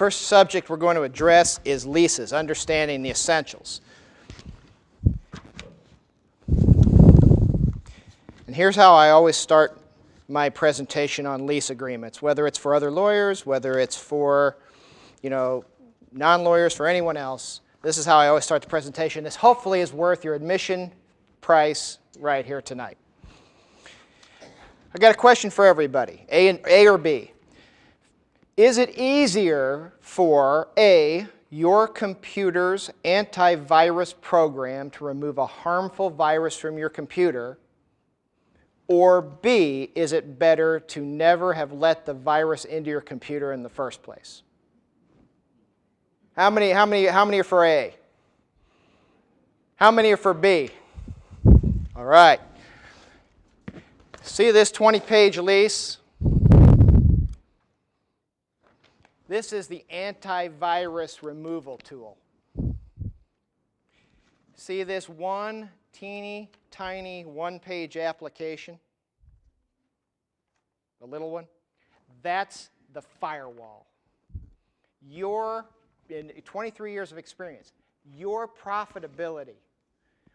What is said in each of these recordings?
First subject we're going to address is leases, understanding the essentials. And here's how I always start my presentation on lease agreements, whether it's for other lawyers, whether it's for, non-lawyers, for anyone else. This is how I always start the presentation. This hopefully is worth your admission price right here tonight. I got a question for everybody, A or B. Is it easier for A, your computer's antivirus program to remove a harmful virus from your computer, or B, is it better to never have let the virus into your computer in the first place? How many are for A? How many are for B? All right. See this 20-page lease? This is the antivirus removal tool. See this one teeny tiny one-page application? The little one? That's the firewall. In 23 years of experience, your profitability,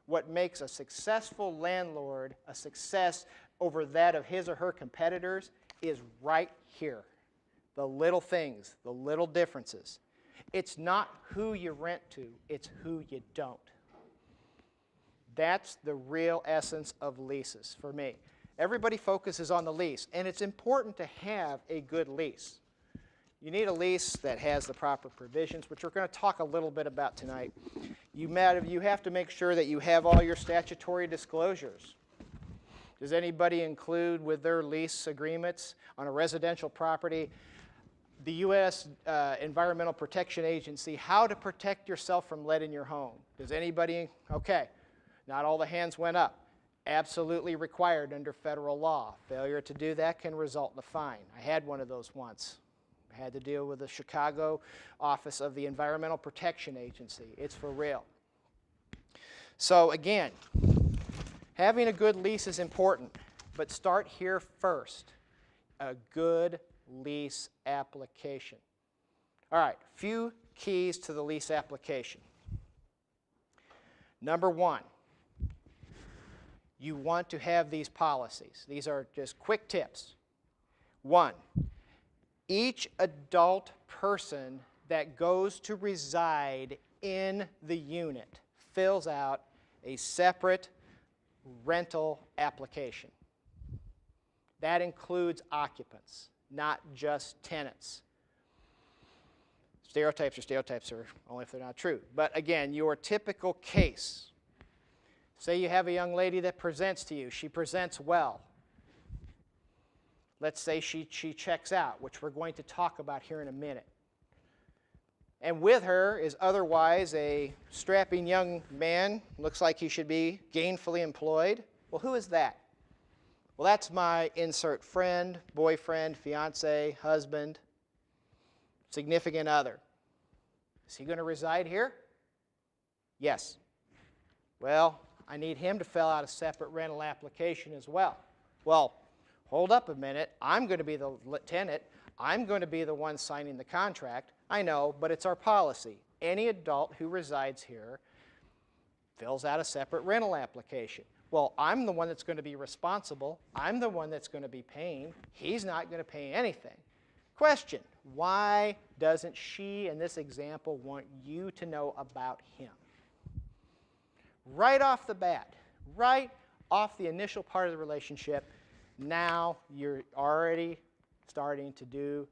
what makes a successful landlord a success over that of his or her competitors, is right here. The little things, the little differences. It's not who you rent to, it's who you don't. That's the real essence of leases for me. Everybody focuses on the lease, and it's important to have a good lease. You need a lease that has the proper provisions, which we're going to talk a little bit about tonight. You have to make sure that you have all your statutory disclosures. Does anybody include with their lease agreements on a residential property the U.S. Environmental Protection Agency, how to protect yourself from lead in your home? Does anybody? Okay. Not all the hands went up. Absolutely required under federal law. Failure to do that can result in a fine. I had one of those once. I had to deal with the Chicago office of the Environmental Protection Agency. It's for real. So again, having a good lease is important, but start here first. A good lease application. All right, few keys to the lease application. Number one, you want to have these policies. These are just quick tips. One, each adult person that goes to reside in the unit fills out a separate rental application. That includes occupants, not just tenants. Stereotypes are only if they're not true. But again, your typical case. Say you have a young lady that presents to you. She presents well. Let's say she checks out, which we're going to talk about here in a minute. And with her is otherwise a strapping young man. Looks like he should be gainfully employed. Well, who is that? Well, that's my insert friend, boyfriend, fiance, husband, significant other. Is he going to reside here? Yes. Well, I need him to fill out a separate rental application as well. Well, hold up a minute. I'm going to be the tenant. I'm going to be the one signing the contract. I know, but it's our policy. Any adult who resides here fills out a separate rental application. Well, I'm the one that's going to be responsible. I'm the one that's going to be paying. He's not going to pay anything. Question, why doesn't she, in this example, want you to know about him? Right off the bat, right off the initial part of the relationship, now you're already starting to do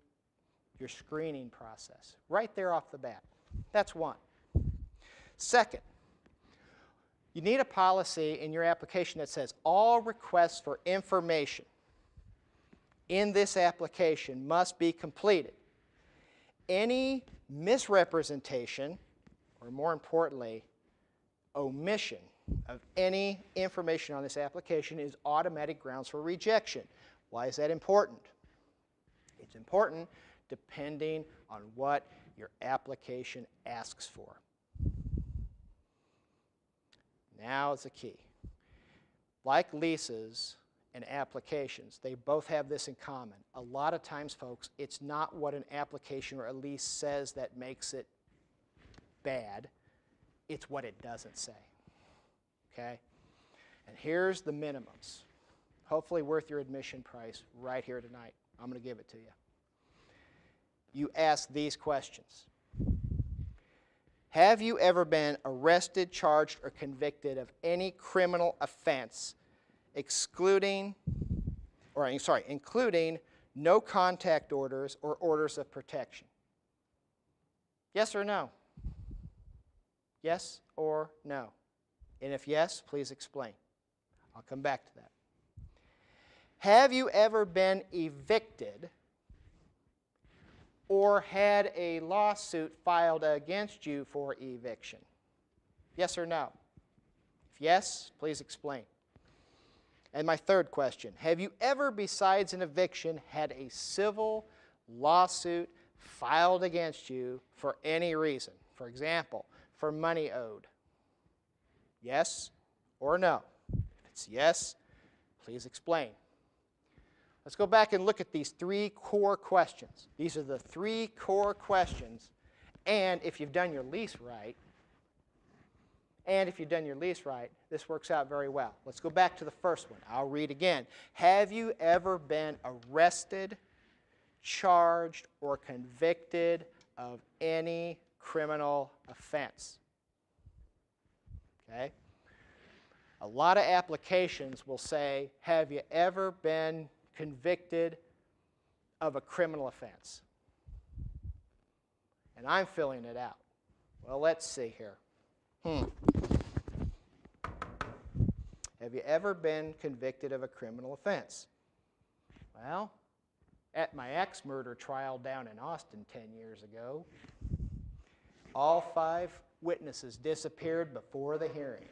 your screening process. Right there off the bat. That's one. Second, you need a policy in your application that says all requests for information in this application must be completed. Any misrepresentation, or more importantly, omission of any information on this application is automatic grounds for rejection. Why is that important? It's important depending on what your application asks for. Now is the key. Like leases, and applications, they both have this in common. A lot of times, folks, it's not what an application or a lease says that makes it bad. It's what it doesn't say. Okay? And here's the minimums. Hopefully worth your admission price right here tonight. I'm going to give it to you. You ask these questions. Have you ever been arrested, charged, or convicted of any criminal offense, including no contact orders or orders of protection? Yes or no? Yes or no? And if yes, please explain. I'll come back to that. Have you ever been evicted or had a lawsuit filed against you for eviction? Yes or no? If yes, please explain. And my third question, have you ever, besides an eviction, had a civil lawsuit filed against you for any reason? For example, for money owed? Yes or no? If it's yes, please explain. Let's go back and look at these three core questions. These are the three core questions. And if you've done your lease right, this works out very well. Let's go back to the first one. I'll read again. Have you ever been arrested, charged, or convicted of any criminal offense? Okay? A lot of applications will say, have you ever been convicted of a criminal offense? And I'm filling it out. Well, let's see here. Have you ever been convicted of a criminal offense? Well, at my ex-murder trial down in Austin 10 years ago, all 5 witnesses disappeared before the hearing.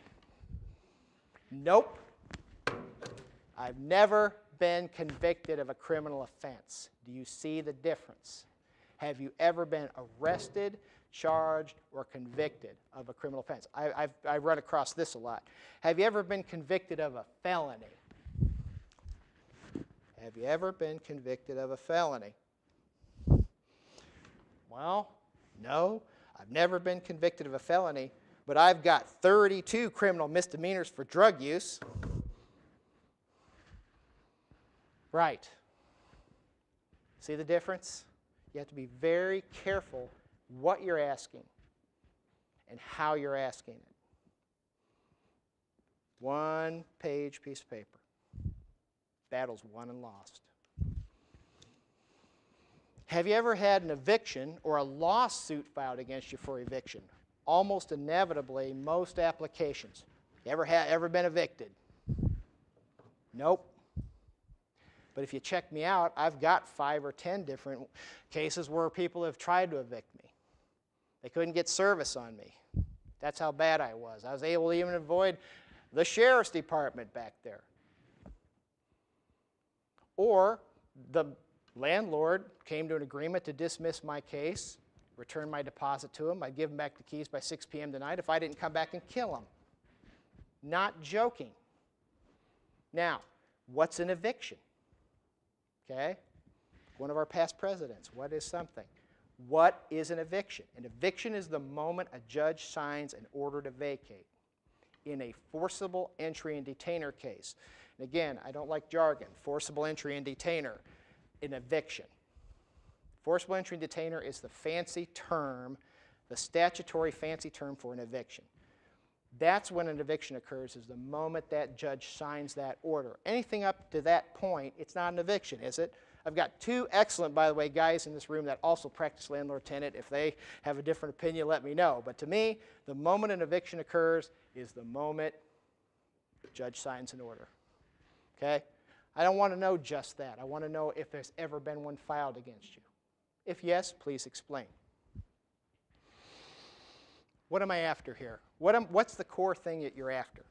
Nope. I've never been convicted of a criminal offense. Do you see the difference? Have you ever been arrested, charged, or convicted of a criminal offense? I've run across this a lot. Have you ever been convicted of a felony? Have you ever been convicted of a felony? Well, no, I've never been convicted of a felony, but I've got 32 criminal misdemeanors for drug use. Right. See the difference? You have to be very careful what you're asking and how you're asking it. 1-page piece of paper. Battles won and lost. Have you ever had an eviction or a lawsuit filed against you for eviction? Almost inevitably, most applications. You ever been evicted? Nope. But if you check me out, I've got 5 or 10 different cases where people have tried to evict me. They couldn't get service on me. That's how bad I was. I was able to even avoid the sheriff's department back there. Or the landlord came to an agreement to dismiss my case, return my deposit to him. I'd give him back the keys by 6 p.m. tonight if I didn't come back and kill him. Not joking. Now, what's an eviction? Okay? One of our past presidents. What is something? What is an eviction? An eviction is the moment a judge signs an order to vacate in a forcible entry and detainer case. And again, I don't like jargon. Forcible entry and detainer, an eviction. Forcible entry and detainer is the fancy term, the statutory fancy term for an eviction. That's when an eviction occurs, is the moment that judge signs that order. Anything up to that point, it's not an eviction, is it? I've got 2 excellent, by the way, guys in this room that also practice landlord tenant. If they have a different opinion, let me know. But to me, the moment an eviction occurs is the moment the judge signs an order. Okay? I don't want to know just that. I want to know if there's ever been one filed against you. If yes, please explain. What am I after here? What's the core thing that you're after?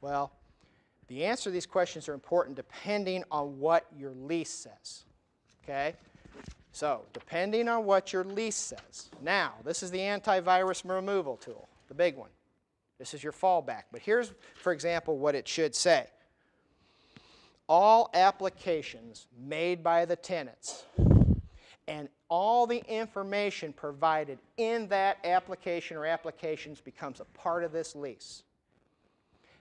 Well, the answer to these questions are important depending on what your lease says. Okay? So, depending on what your lease says. Now, this is the antivirus removal tool, the big one. This is your fallback. But here's, for example, what it should say. all applications made by the tenants and all the information provided in that application or applications becomes a part of this lease.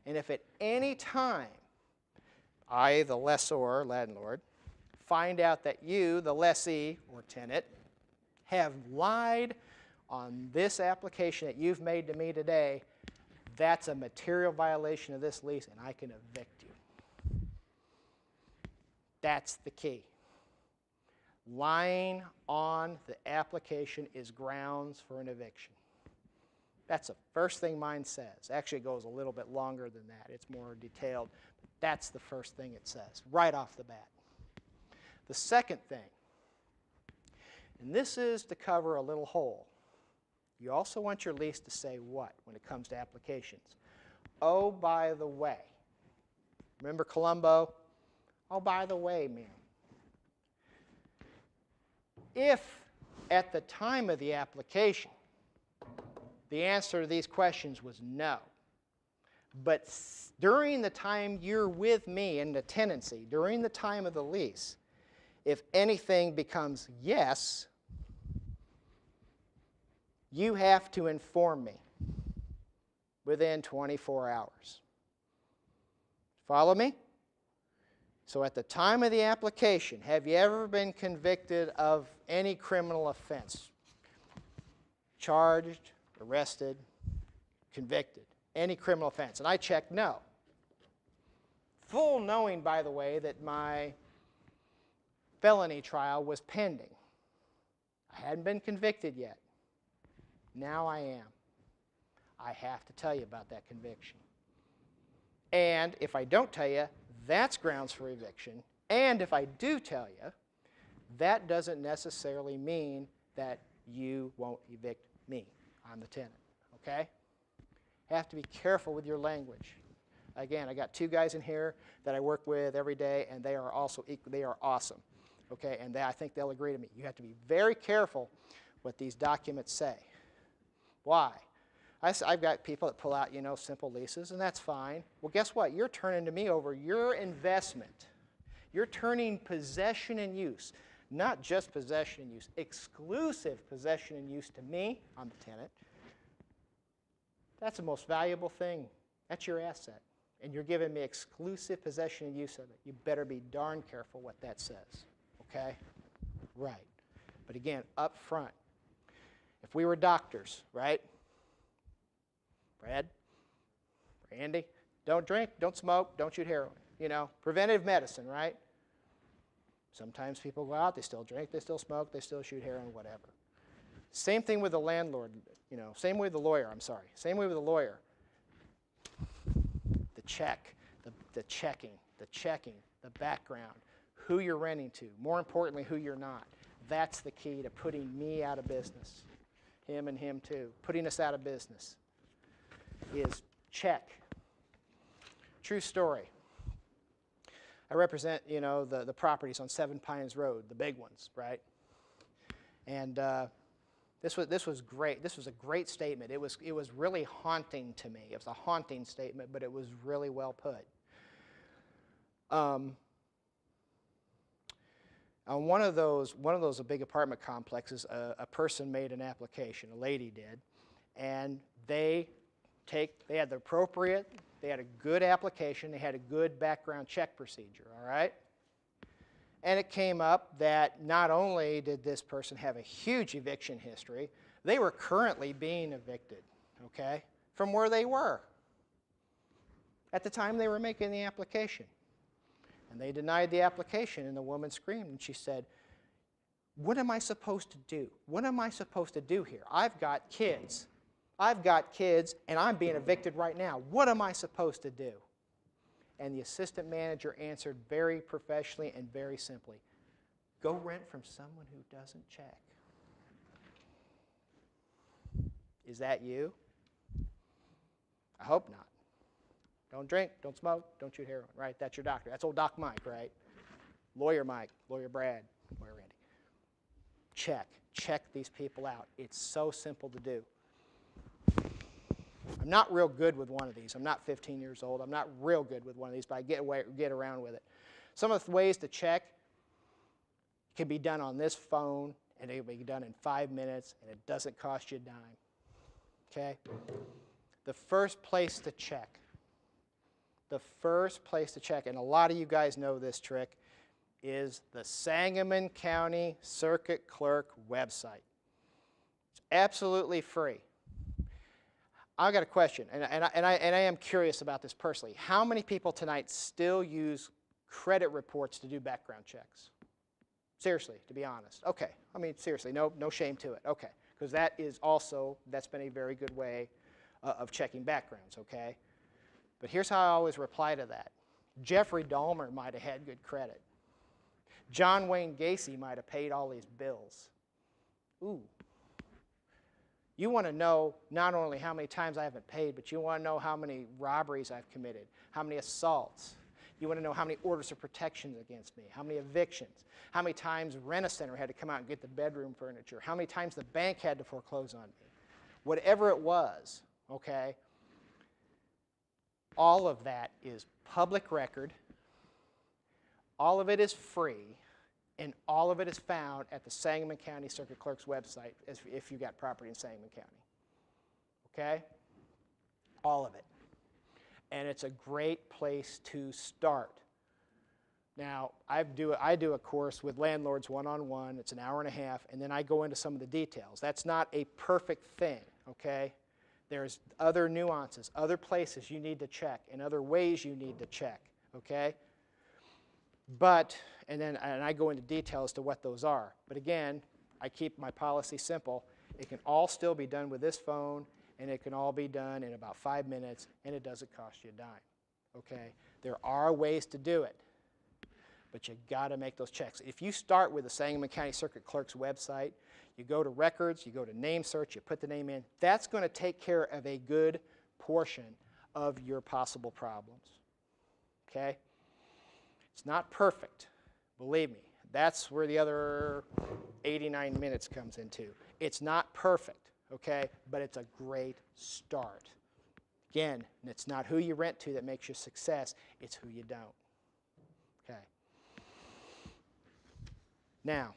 And if at any time I, the lessor, landlord, find out that you, the lessee or tenant, have lied on this application that you've made to me today, that's a material violation of this lease and I can evict you. That's the key. Lying on the application is grounds for an eviction. That's the first thing mine says. Actually, it goes a little bit longer than that. It's more detailed. But that's the first thing it says, right off the bat. The second thing, and this is to cover a little hole. You also want your lease to say what when it comes to applications? Oh, by the way. Remember Columbo? Oh, by the way, ma'am. If at the time of the application the answer to these questions was no, but during the time you're with me in the tenancy, during the time of the lease, if anything becomes yes, you have to inform me within 24 hours. Follow me? So at the time of the application, have you ever been convicted of any criminal offense? Charged, arrested, convicted, any criminal offense? And I checked no. Full knowing, by the way, that my felony trial was pending. I hadn't been convicted yet. Now I am. I have to tell you about that conviction. And if I don't tell you, that's grounds for eviction. And if I do tell you, that doesn't necessarily mean that you won't evict me. I'm the tenant, okay? Have to be careful with your language. Again, I got two guys in here that I work with every day, and they are also they are awesome, okay? And I think they'll agree to me. You have to be very careful what these documents say. Why? I've got people that pull out, simple leases, and that's fine. Well, guess what? You're turning to me over your investment. You're turning possession and use, not just possession and use, exclusive possession and use to me. I'm the tenant. That's the most valuable thing. That's your asset. And you're giving me exclusive possession and use of it. You better be darn careful what that says, okay? Right. But again, up front, if we were doctors, right? Brad, Randy, don't drink, don't smoke, don't shoot heroin. Preventive medicine, right? Sometimes people go out, they still drink, they still smoke, they still shoot heroin, whatever. Same thing with the landlord, same way with the lawyer, Same way with the lawyer. The check, the checking, the background, who you're renting to, more importantly, who you're not. That's the key to putting me out of business. Him and him too. Putting us out of business is check. True story. I represent, the properties on Seven Pines Road, the big ones, right? And this was great. This was a great statement. It was really haunting to me. It was a haunting statement, but it was really well put. On one of those big apartment complexes, a person made an application. A lady did, and they had the appropriate. They had a good application. They had a good background check procedure. All right. And it came up that not only did this person have a huge eviction history, they were currently being evicted, okay, from where they were at the time they were making the application. And they denied the application, and the woman screamed, and she said, "What am I supposed to do? What am I supposed to do here? I've got kids. And I'm being evicted right now. What am I supposed to do?" And the assistant manager answered very professionally and very simply, "Go rent from someone who doesn't check." Is that you? I hope not. Don't drink, don't smoke, don't shoot heroin, right? That's your doctor. That's old Doc Mike, right? Lawyer Mike, Lawyer Brad, Lawyer Randy. Check these people out. It's so simple to do. I'm not real good with one of these. I'm not 15 years old. I'm not real good with one of these, but I get around with it. Some of the ways to check can be done on this phone, and it will be done in 5 minutes, and it doesn't cost you a dime. Okay? The first place to check, and a lot of you guys know this trick, is the Sangamon County Circuit Clerk website. It's absolutely free. I've got a question, and I am curious about this personally. How many people tonight still use credit reports to do background checks? Seriously, to be honest. Okay, I mean, seriously, no shame to it. Okay, because that's been a very good way of checking backgrounds, okay? But here's how I always reply to that. Jeffrey Dahmer might have had good credit. John Wayne Gacy might have paid all his bills. Ooh. You want to know not only how many times I haven't paid, but you want to know how many robberies I've committed, how many assaults. You want to know how many orders of protection against me, how many evictions, how many times Rent-A-Center had to come out and get the bedroom furniture, how many times the bank had to foreclose on me. Whatever it was, okay, all of that is public record, all of it is free, and all of it is found at the Sangamon County Circuit Clerk's website if you've got property in Sangamon County. Okay? All of it. And it's a great place to start. Now, I do a course with landlords one-on-one. It's an hour and a half, and then I go into some of the details. That's not a perfect thing, okay? There's other nuances, other places you need to check, and other ways you need to check, okay? And I go into detail as to what those are. But again, I keep my policy simple. It can all still be done with this phone, and it can all be done in about 5 minutes, and it doesn't cost you a dime, okay? There are ways to do it, but you got to make those checks. If you start with the Sangamon County Circuit Clerk's website, you go to records, you go to name search, you put the name in, that's going to take care of a good portion of your possible problems, okay? It's not perfect, believe me. That's where the other 89 minutes comes into. It's not perfect, okay, but it's a great start. Again, it's not who you rent to that makes you success, it's who you don't. Okay. Now,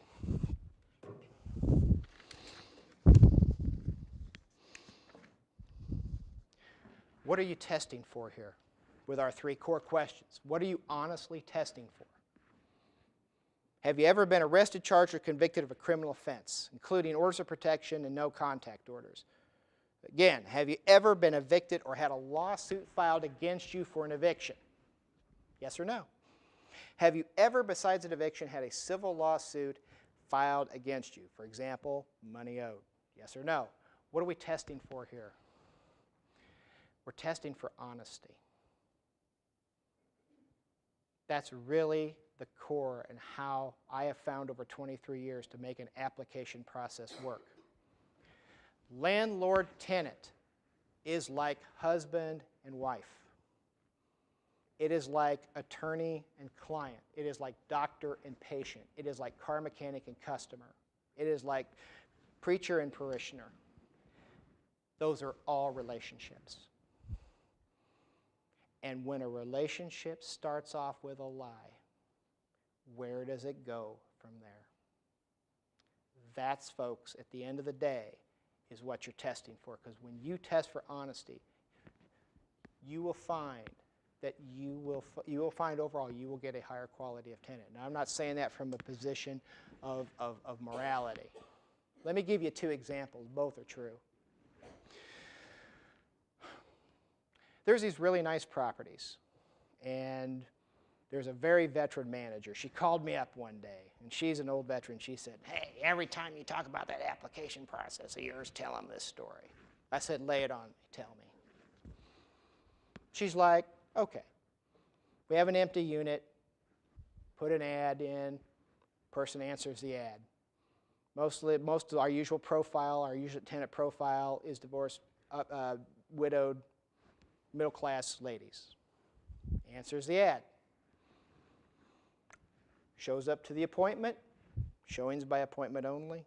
what are you testing for here with our 3 core questions? What are you honestly testing for? Have you ever been arrested, charged, or convicted of a criminal offense, including orders of protection and no contact orders? Again, have you ever been evicted or had a lawsuit filed against you for an eviction? Yes or no? Have you ever, besides an eviction, had a civil lawsuit filed against you? For example, money owed. Yes or no? What are we testing for here? We're testing for honesty. That's really the core and how I have found over 23 years to make an application process work. Landlord tenant is like husband and wife. It is like attorney and client. It is like doctor and patient. It is like car mechanic and customer. It is like preacher and parishioner. Those are all relationships. And when a relationship starts off with a lie, where does it go from there? That's, folks, at the end of the day, is what you're testing for. Because when you test for honesty, you will find that you will find overall you will get a higher quality of tenant. Now, I'm not saying that from a position of morality. Let me give you 2 examples. Both are true. There's these really nice properties, and there's a very veteran manager. She called me up one day, and she's an old veteran. She said, "Hey, every time you talk about that application process of yours, tell them this story." I said, "Lay it on me, tell me." She's like, "Okay, we have an empty unit, put an ad in, person answers the ad. Most of our usual profile, our usual tenant profile is divorced, widowed, middle-class ladies. Answers the ad. Shows up to the appointment. Showings by appointment only.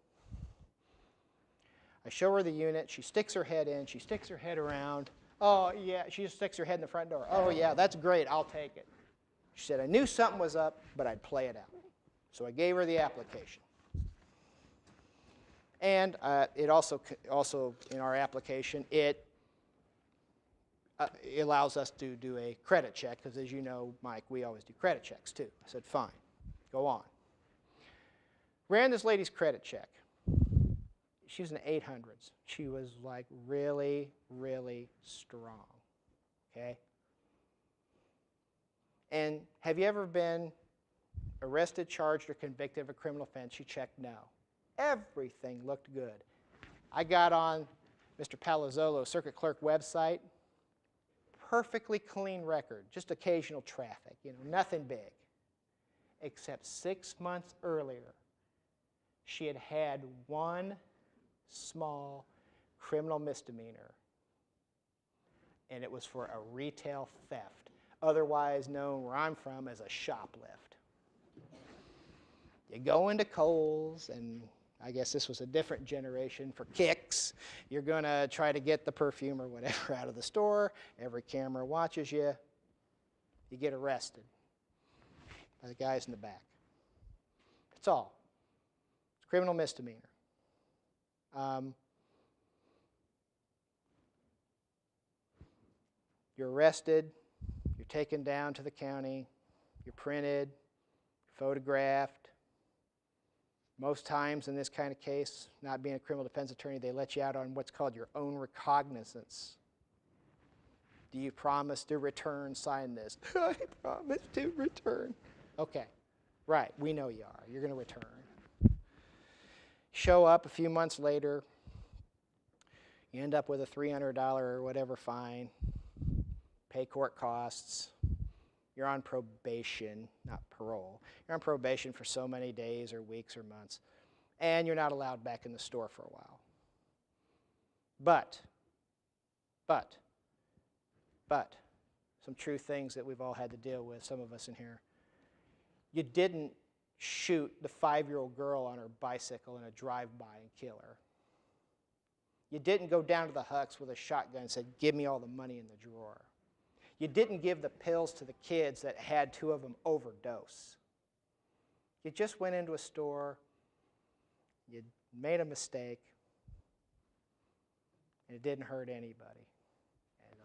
I show her the unit. She sticks her head in. She sticks her head around. Oh, yeah. She just sticks her head in the front door. Oh, yeah, that's great. I'll take it. She said, I knew something was up, but I'd play it out. So I gave her the application. And it also in our application, it allows us to do a credit check, because as you know, Mike, we always do credit checks too. I said, fine, go on. Ran this lady's credit check. She was in the 800s. She was like really, really strong, okay? And have you ever been arrested, charged, or convicted of a criminal offense? She checked no. Everything looked good. I got on Mr. Palazzolo Circuit Clerk website. Perfectly clean record, just occasional traffic, nothing big. Except 6 months earlier, she had had one small criminal misdemeanor, and it was for a retail theft, otherwise known where I'm from as a shoplift. You go into Kohl's, and I guess this was a different generation, for kicks. You're going to try to get the perfume or whatever out of the store. Every camera watches you. You get arrested by the guys in the back. That's all. It's a criminal misdemeanor. You're arrested. You're taken down to the county. You're printed, photographed. Most times in this kind of case, not being a criminal defense attorney, they let you out on what's called your own recognizance. Do you promise to return? Sign this. I promise to return. Okay, right, we know you are. You're going to return. Show up a few months later. You end up with a $300 or whatever fine. Pay court costs. You're on probation, not parole. You're on probation for so many days or weeks or months, and you're not allowed back in the store for a while. But, some true things that we've all had to deal with, some of us in here. You didn't shoot the 5-year-old girl on her bicycle in a drive-by and kill her. You didn't go down to the Hucks with a shotgun and said, give me all the money in the drawer. You didn't give the pills to the kids that had 2 of them overdose. You just went into a store, you made a mistake, and it didn't hurt anybody.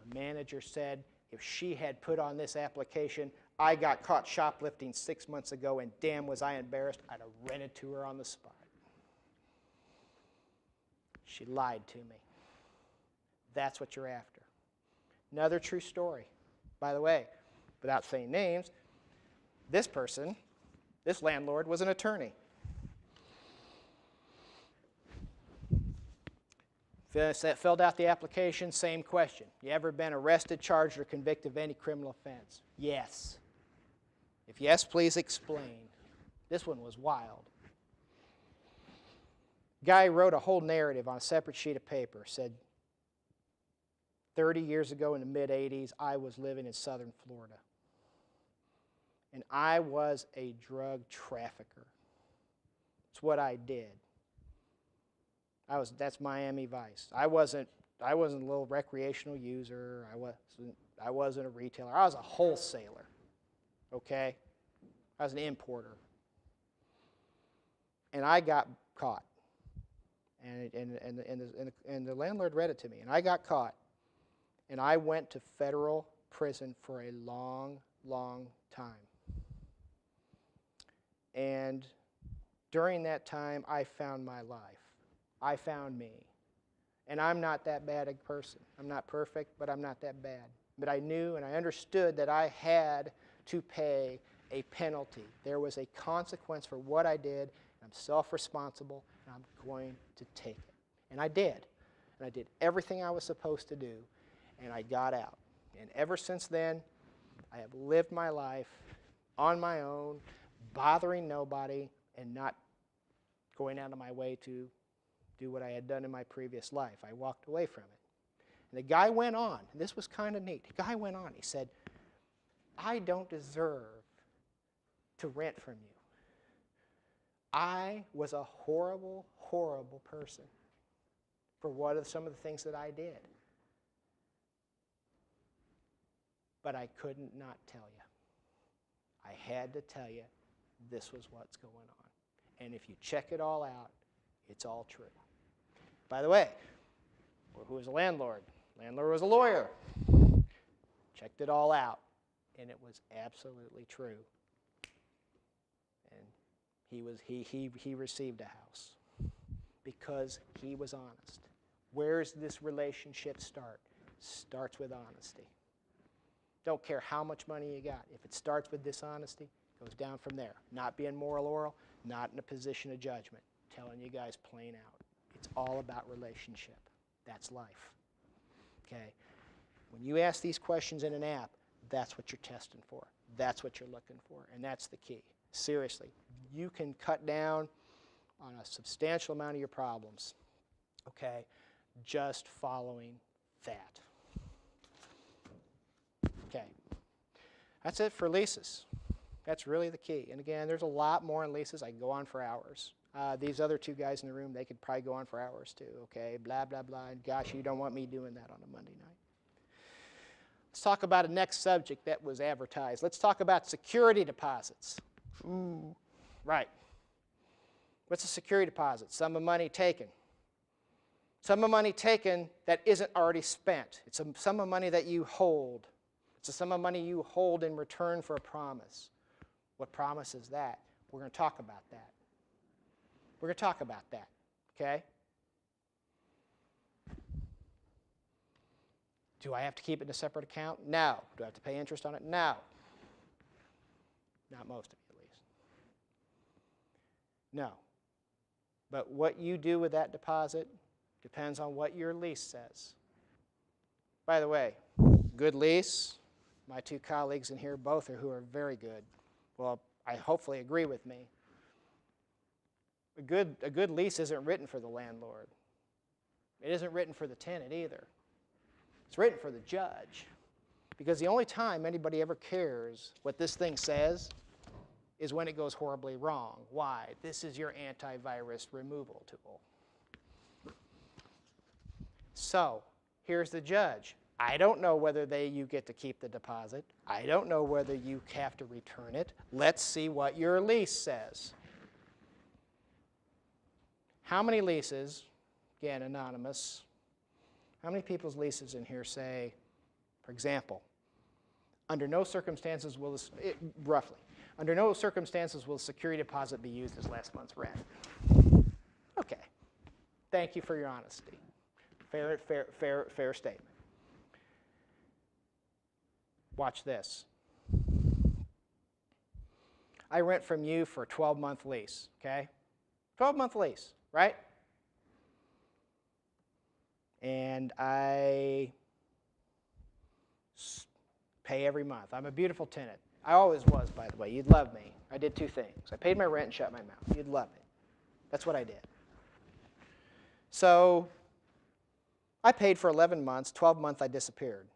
And the manager said, if she had put on this application, I got caught shoplifting 6 months ago, and damn was I embarrassed, I'd have rented to her on the spot. She lied to me. That's what you're after. Another true story. By the way, without saying names, this person, this landlord, was an attorney. Filled out the application, same question. You ever been arrested, charged, or convicted of any criminal offense? Yes. If yes, please explain. This one was wild. Guy wrote a whole narrative on a separate sheet of paper, said, 30 years ago in the mid-'80s, I was living in southern Florida. And I was a drug trafficker. It's what I did. That's Miami Vice. I wasn't a little recreational user. I wasn't a retailer. I was a wholesaler. Okay? I was an importer. And I got caught. And the landlord read it to me. And I got caught. And I went to federal prison for a long, long time. And during that time, I found my life. I found me. And I'm not that bad a person. I'm not perfect, but I'm not that bad. But I knew and I understood that I had to pay a penalty. There was a consequence for what I did. I'm self-responsible, and I'm going to take it. And I did. And I did everything I was supposed to do. And I got out. And ever since then, I have lived my life on my own, bothering nobody, and not going out of my way to do what I had done in my previous life. I walked away from it. And the guy went on, and this was kind of neat. The guy went on, he said, I don't deserve to rent from you. I was a horrible, horrible person for some of the things that I did. But I couldn't not tell you. I had to tell you this was what's going on. And if you check it all out, it's all true. By the way, who was a landlord? Landlord was a lawyer. Checked it all out, and it was absolutely true. And he received a house because he was honest. Where does this relationship start? Starts with honesty. Don't care how much money you got. If it starts with dishonesty, it goes down from there. Not being moral oral, not in a position of judgment. Telling you guys plain out. It's all about relationship. That's life. Okay? When you ask these questions in an app, that's what you're testing for. That's what you're looking for, and that's the key. Seriously, you can cut down on a substantial amount of your problems, okay, just following that. Okay, that's it for leases. That's really the key. And again, there's a lot more in leases. I can go on for hours. These other two guys in the room, they could probably go on for hours too, okay, blah, blah, blah. And gosh, you don't want me doing that on a Monday night. Let's talk about a next subject that was advertised. Let's talk about security deposits. Ooh. Right. What's a security deposit? Sum of money taken. Sum of money taken that isn't already spent. It's a sum of money that you hold. It's a sum of money you hold in return for a promise. What promise is that? We're going to talk about that. We're going to talk about that, okay? Do I have to keep it in a separate account? No. Do I have to pay interest on it? No. Not most of you, at least. No. But what you do with that deposit depends on what your lease says. By the way, good lease, my two colleagues in here, both who are very good, well, I hopefully agree with me. A good lease isn't written for the landlord. It isn't written for the tenant either. It's written for the judge. Because the only time anybody ever cares what this thing says is when it goes horribly wrong. Why? This is your antivirus removal tool. So, here's the judge. I don't know whether you get to keep the deposit. I don't know whether you have to return it. Let's see what your lease says. How many leases, again, anonymous, how many people's leases in here say, for example, under no circumstances will this, roughly, under no circumstances will security deposit be used as last month's rent? Okay. Thank you for your honesty. Fair statement. Watch this. I rent from you for a 12-month lease, okay? 12-month lease, right? And I pay every month. I'm a beautiful tenant. I always was, by the way. You'd love me. I did two things. I paid my rent and shut my mouth. You'd love it. That's what I did. So I paid for 11 months. 12th month, I disappeared.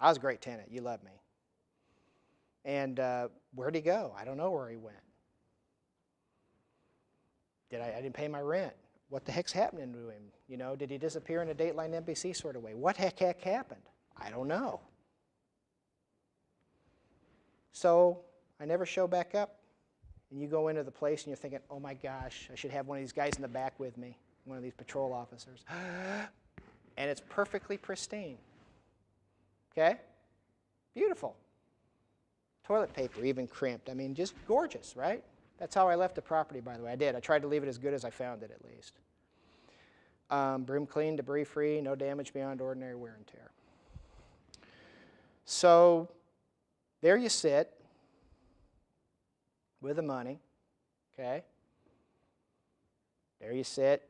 I was a great tenant. You love me. And where'd he go? I don't know where he went. I didn't pay my rent. What the heck's happening to him? You know, did he disappear in a Dateline NBC sort of way? What heck happened? I don't know. So I never show back up. And you go into the place and you're thinking, oh my gosh, I should have one of these guys in the back with me, one of these patrol officers. And it's perfectly pristine. Okay? Beautiful. Toilet paper, even crimped. I mean, just gorgeous, right? That's how I left the property, by the way. I did. I tried to leave it as good as I found it, at least. Broom clean, debris free, no damage beyond ordinary wear and tear. So there you sit with the money, okay? There you sit,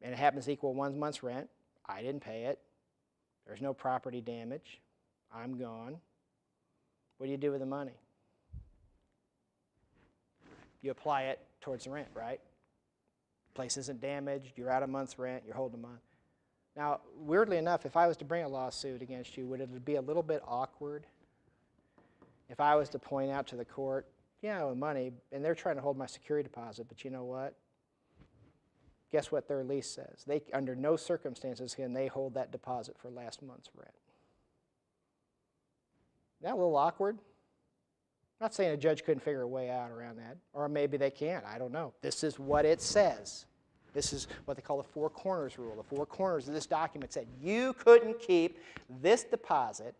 and it happens to equal 1 month's rent. I didn't pay it. There's no property damage. I'm gone. What do you do with the money? You apply it towards the rent, right? Place isn't damaged. You're out a month's rent. You're holding a month. Now, weirdly enough, if I was to bring a lawsuit against you, would it be a little bit awkward if I was to point out to the court, yeah, I owe money, and they're trying to hold my security deposit, but you know what? Guess what their lease says? They, under no circumstances can they hold that deposit for last month's rent. Isn't that a little awkward? I'm not saying a judge couldn't figure a way out around that, or maybe they can. I don't know. This is what it says. This is what they call the four corners rule. The four corners of this document said you couldn't keep this deposit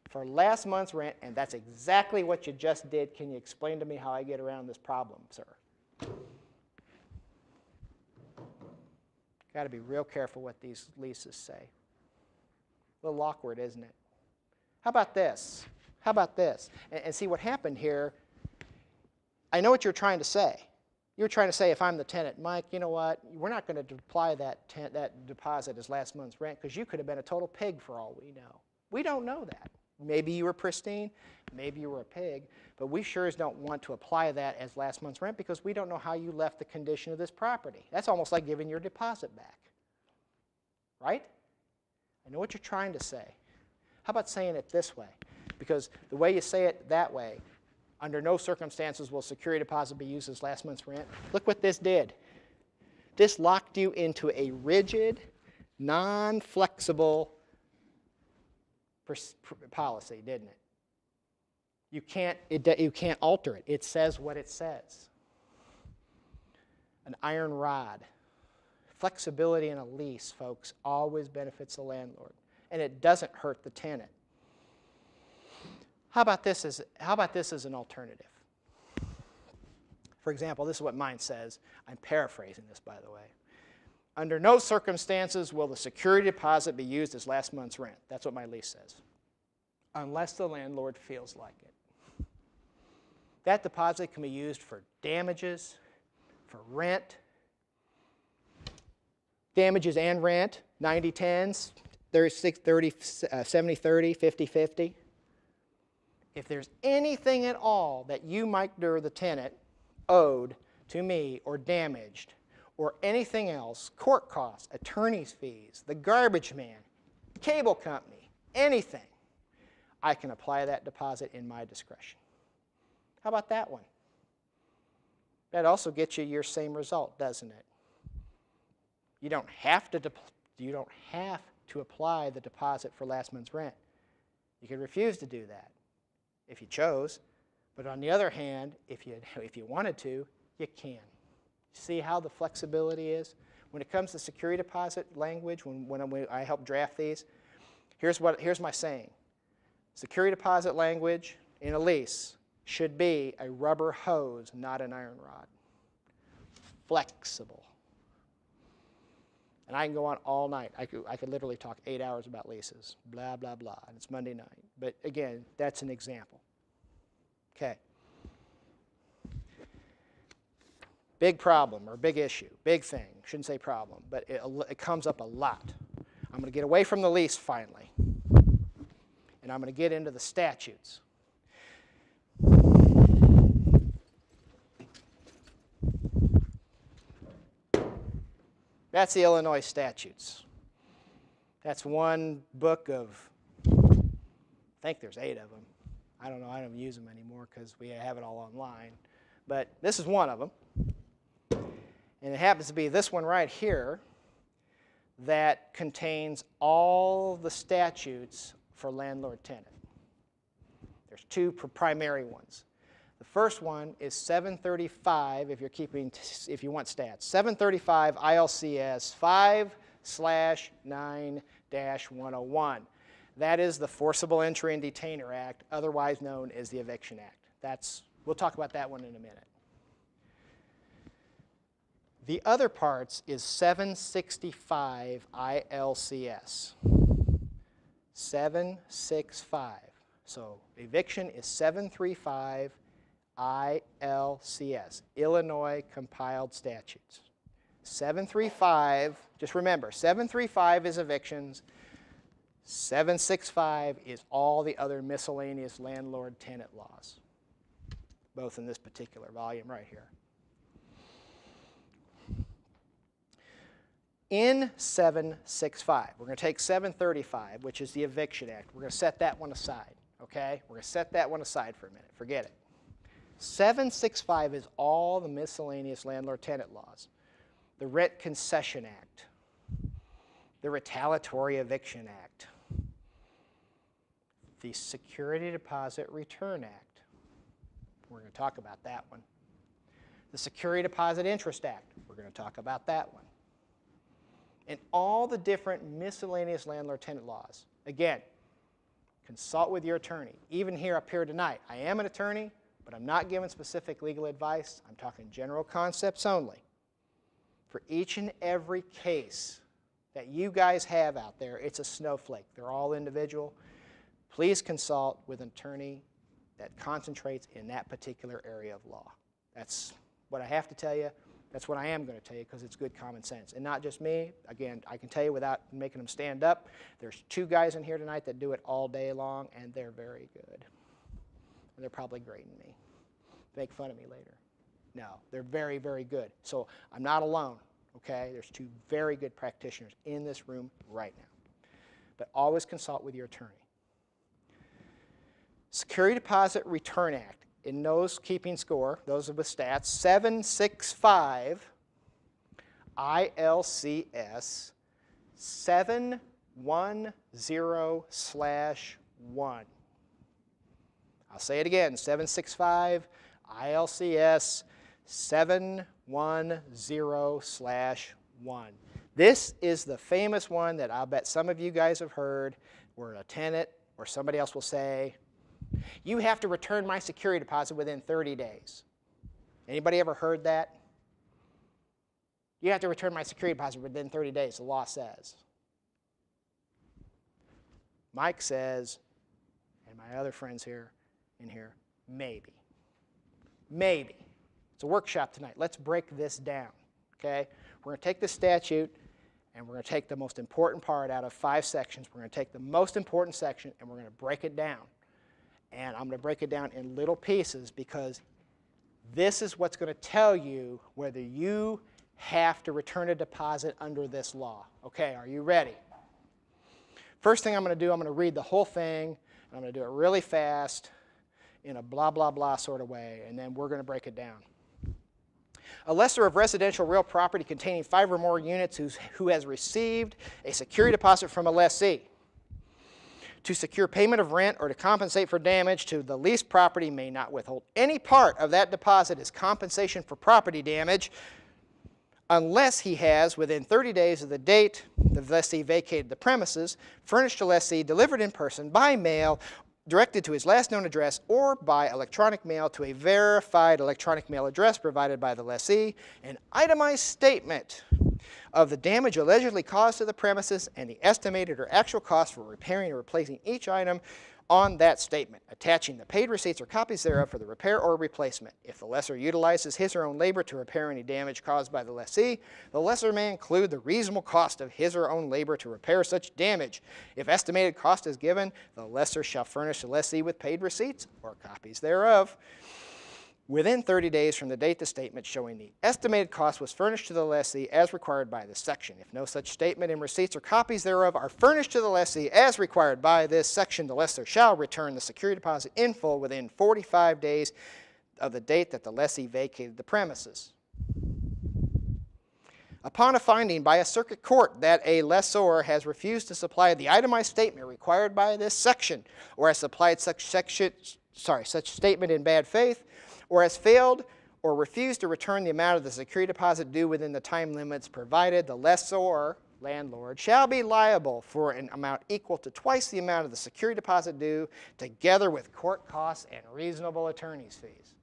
for last month's rent, and that's exactly what you just did. Can you explain to me how I get around this problem, sir? Got to be real careful what these leases say. A little awkward, isn't it? How about this? How about this? And see what happened here. I know what you're trying to say. You're trying to say, if I'm the tenant, Mike, you know what? We're not going to apply that deposit as last month's rent because you could have been a total pig for all we know. We don't know that. Maybe you were pristine, maybe you were a pig, but we sure as don't want to apply that as last month's rent because we don't know how you left the condition of this property. That's almost like giving your deposit back, right? I know what you're trying to say. How about saying it this way? Because the way you say it that way, under no circumstances will security deposit be used as last month's rent. Look what this did. This locked you into a rigid, non-flexible policy, didn't it? You can't alter it. It says what it says. An iron rod. Flexibility in a lease, folks, always benefits the landlord, and it doesn't hurt the tenant. How about this as an alternative? For example, this is what mine says. I'm paraphrasing this, by the way. Under no circumstances will the security deposit be used as last month's rent. That's what my lease says. Unless the landlord feels like it. That deposit can be used for damages, for rent, damages and rent, 90-10s, 30-30, 70-30, 50-50. If there's anything at all that you, Mike Durr, the tenant, owed to me or damaged, or anything else, court costs, attorney's fees, the garbage man, cable company, anything, I can apply that deposit in my discretion. How about that one? That also gets you your same result, doesn't it? You don't have to apply the deposit for last month's rent. You can refuse to do that if you chose, but on the other hand, if you wanted to, you can. See how the flexibility is? When it comes to security deposit language, when I help draft these, here's my saying. Security deposit language in a lease should be a rubber hose, not an iron rod. Flexible. And I can go on all night. I could literally talk 8 hours about leases, blah, blah, blah, and it's Monday night. But again, that's an example. Okay. Big problem or big issue, big thing. Shouldn't say problem, but it comes up a lot. I'm going to get away from the lease finally, and I'm going to get into the statutes. That's the Illinois statutes. That's one book of, I think there's 8 of them. I don't know, I don't use them anymore because we have it all online. But this is one of them. And it happens to be this one right here that contains all the statutes for landlord tenant. There's 2 primary ones. The first one is 735, if you want stats. 735 ILCS 5/9-101. That is the Forcible Entry and Detainer Act, otherwise known as the Eviction Act. We'll talk about that one in a minute. The other parts is 765 ILCS. 765. So eviction is 735 ILCS, Illinois Compiled Statutes. 735, just remember, 735 is evictions. 765 is all the other miscellaneous landlord-tenant laws, both in this particular volume right here. In 765, we're going to take 735, which is the Eviction Act. We're going to set that one aside, okay? We're going to set that one aside for a minute. Forget it. 765 is all the miscellaneous landlord-tenant laws. The Rent Concession Act, the Retaliatory Eviction Act, the Security Deposit Return Act, We're going to talk about that one. The Security Deposit Interest Act. We're going to talk about that one. And all the different miscellaneous landlord-tenant laws. Again, consult with your attorney. Even here up here tonight, I am an attorney, but I'm not giving specific legal advice. I'm talking general concepts only. For each and every case that you guys have out there, it's a snowflake. They're all individual. Please consult with an attorney that concentrates in that particular area of law. That's what I have to tell you. That's what I am going to tell you because it's good common sense. And not just me. Again, I can tell you without making them stand up. There's 2 guys in here tonight that do it all day long, and they're very good. And they're probably grading me. Make fun of me later. No, they're very, very good. So I'm not alone, okay? There's 2 very good practitioners in this room right now. But always consult with your attorney. Security Deposit Return Act. In those keeping score, those with stats, 765 ILCS 710/1. I'll say it again, 765 ILCS 710/1. This is the famous one that I'll bet some of you guys have heard where a tenant or somebody else will say, you have to return my security deposit within 30 days. Anybody ever heard that? You have to return my security deposit within 30 days, the law says. Mike says, and my other friends here, maybe. Maybe. It's a workshop tonight. Let's break this down, okay? We're going to take this statute and we're going to take the most important part out of 5 sections. We're going to take the most important section and we're going to break it down. And I'm going to break it down in little pieces because this is what's going to tell you whether you have to return a deposit under this law. Okay, are you ready? First thing I'm going to do, I'm going to read the whole thing, and I'm going to do it really fast in a blah, blah, blah sort of way, and then we're going to break it down. A lessor of residential real property containing 5 or more units who has received a security deposit from a lessee to secure payment of rent or to compensate for damage to the leased property may not withhold any part of that deposit as compensation for property damage unless he has, within 30 days of the date the lessee vacated the premises, furnished the lessee, delivered in person, by mail, directed to his last known address, or by electronic mail to a verified electronic mail address provided by the lessee, an itemized statement of the damage allegedly caused to the premises and the estimated or actual cost for repairing or replacing each item on that statement, attaching the paid receipts or copies thereof for the repair or replacement. If the lessor utilizes his or her own labor to repair any damage caused by the lessee, the lessor may include the reasonable cost of his or her own labor to repair such damage. If estimated cost is given, the lessor shall furnish the lessee with paid receipts or copies thereof within 30 days from the date the statement showing the estimated cost was furnished to the lessee as required by this section. If no such statement and receipts or copies thereof are furnished to the lessee as required by this section, the lessor shall return the security deposit in full within 45 days of the date that the lessee vacated the premises. Upon a finding by a circuit court that a lessor has refused to supply the itemized statement required by this section, or has supplied such statement in bad faith, or has failed or refused to return the amount of the security deposit due within the time limits provided, the lessor, landlord, shall be liable for an amount equal to twice the amount of the security deposit due, together with court costs and reasonable attorney's fees.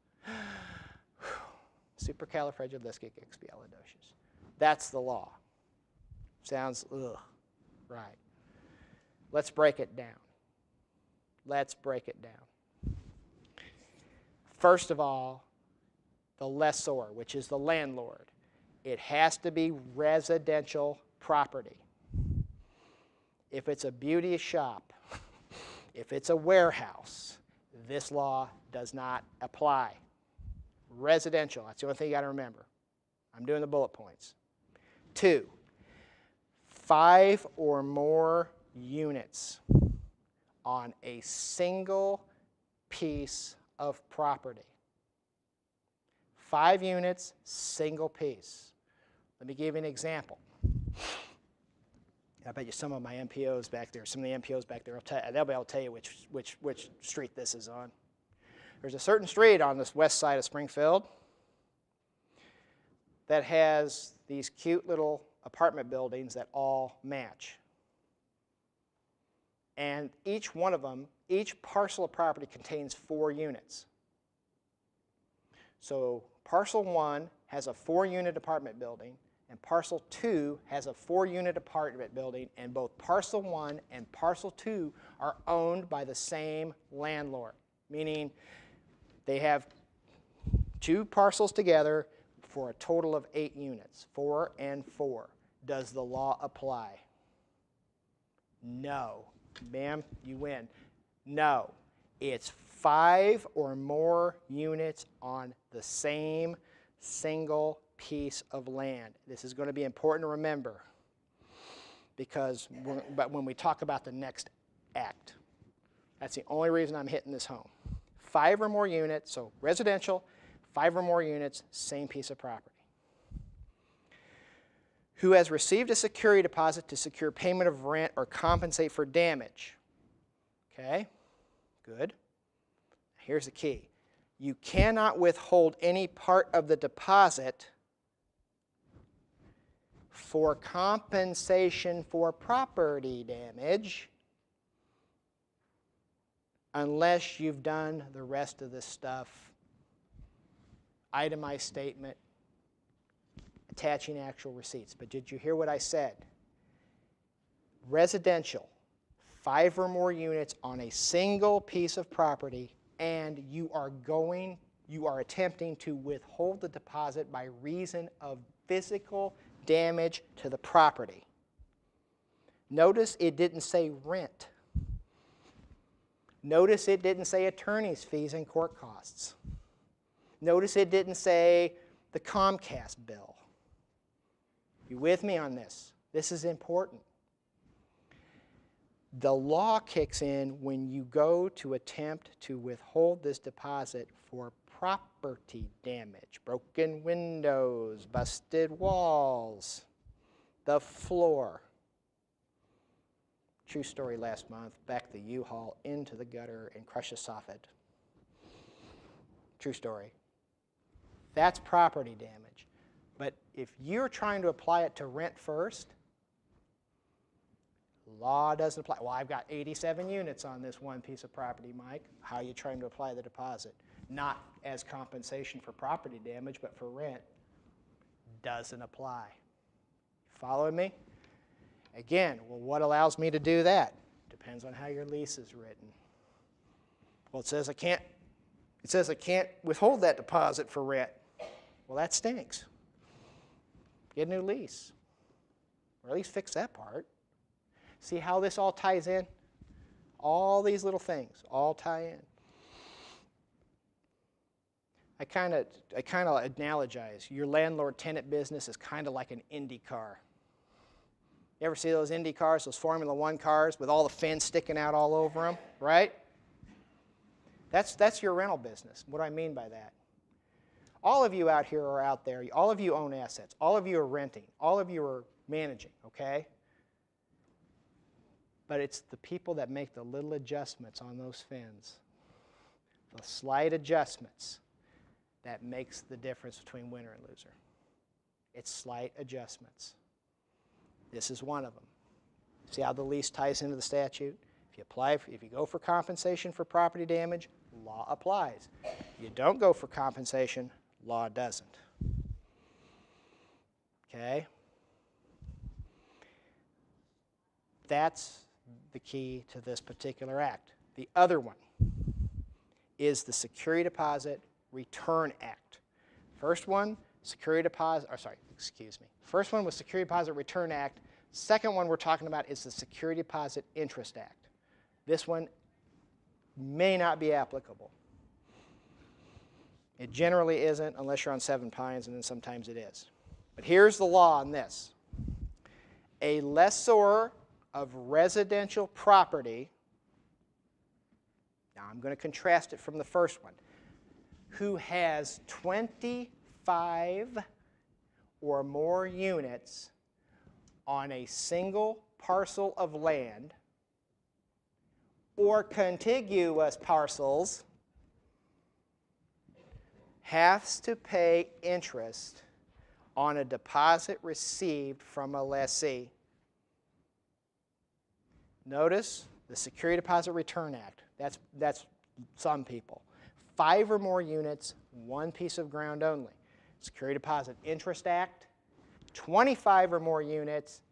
Supercalifragilisticexpialidocious. That's the law. Sounds, ugh, right. Let's break it down. Let's break it down. First of all, the lessor, which is the landlord. It has to be residential property. If it's a beauty shop, if it's a warehouse, this law does not apply. Residential, that's the only thing you got to remember. I'm doing the bullet points. 2, 5 or more units on a single piece of property. 5 units, single piece. Let me give you an example. I bet you some of my MPOs back there, some of the MPOs back there, they'll be able to tell you which street this is on. There's a certain street on this west side of Springfield that has these cute little apartment buildings that all match. And each one of them, each parcel of property contains 4 units. So parcel 1 has a 4-unit apartment building, and parcel 2 has a 4-unit apartment building, and both parcel 1 and parcel 2 are owned by the same landlord, meaning they have 2 parcels together for a total of 8 units, 4 and 4. Does the law apply? No. Ma'am, you win. No. It's 5 or more units on the same single piece of land. This is going to be important to remember because when we talk about the next act, that's the only reason I'm hitting this home. 5 or more units, so residential, 5 or more units, same piece of property. Who has received a security deposit to secure payment of rent or compensate for damage. Okay, good. Here's the key. You cannot withhold any part of the deposit for compensation for property damage unless you've done the rest of this stuff, itemized statement, attaching actual receipts. But did you hear what I said? Residential, 5 or more units on a single piece of property, and you are attempting to withhold the deposit by reason of physical damage to the property. Notice it didn't say rent. Notice it didn't say attorney's fees and court costs. Notice it didn't say the Comcast bill. You with me on this? This is important. The law kicks in when you go to attempt to withhold this deposit for property damage, broken windows, busted walls, the floor. True story last month, backed the U-Haul into the gutter and crushed a soffit. True story. That's property damage. But if you're trying to apply it to rent first, law doesn't apply. Well, I've got 87 units on this one piece of property, Mike. How are you trying to apply the deposit? Not as compensation for property damage, but for rent. Doesn't apply. Following me? Again, well, what allows me to do that? Depends on how your lease is written. Well, it says I can't withhold that deposit for rent. Well, that stinks. Get a new lease. Or at least fix that part. See how this all ties in? All these little things all tie in. I kind of analogize. Your landlord-tenant business is kind of like an Indy car. You ever see those Indy cars, those Formula One cars with all the fins sticking out all over them, right? That's your rental business. What do I mean by that? All of you out here are out there. All of you own assets. All of you are renting. All of you are managing, okay? But it's the people that make the little adjustments on those fins, the slight adjustments, that makes the difference between winner and loser. It's slight adjustments. This is one of them. See how the lease ties into the statute? If you go for compensation for property damage, law applies. You don't go for compensation, law doesn't. Okay? That's the key to this particular act. The other one is the Security Deposit Return Act. First one, First one was Security Deposit Return Act. Second one we're talking about is the Security Deposit Interest Act. This one may not be applicable. It generally isn't unless you're on Seven Pines, and then sometimes it is. But here's the law on this. A lessor of residential property, now I'm going to contrast it from the first one, who has 25 or more units on a single parcel of land or contiguous parcels has to pay interest on a deposit received from a lessee. Notice the Security Deposit Return Act. That's some people. 5 or more units, 1 piece of ground only. Security Deposit Interest Act, 25 or more units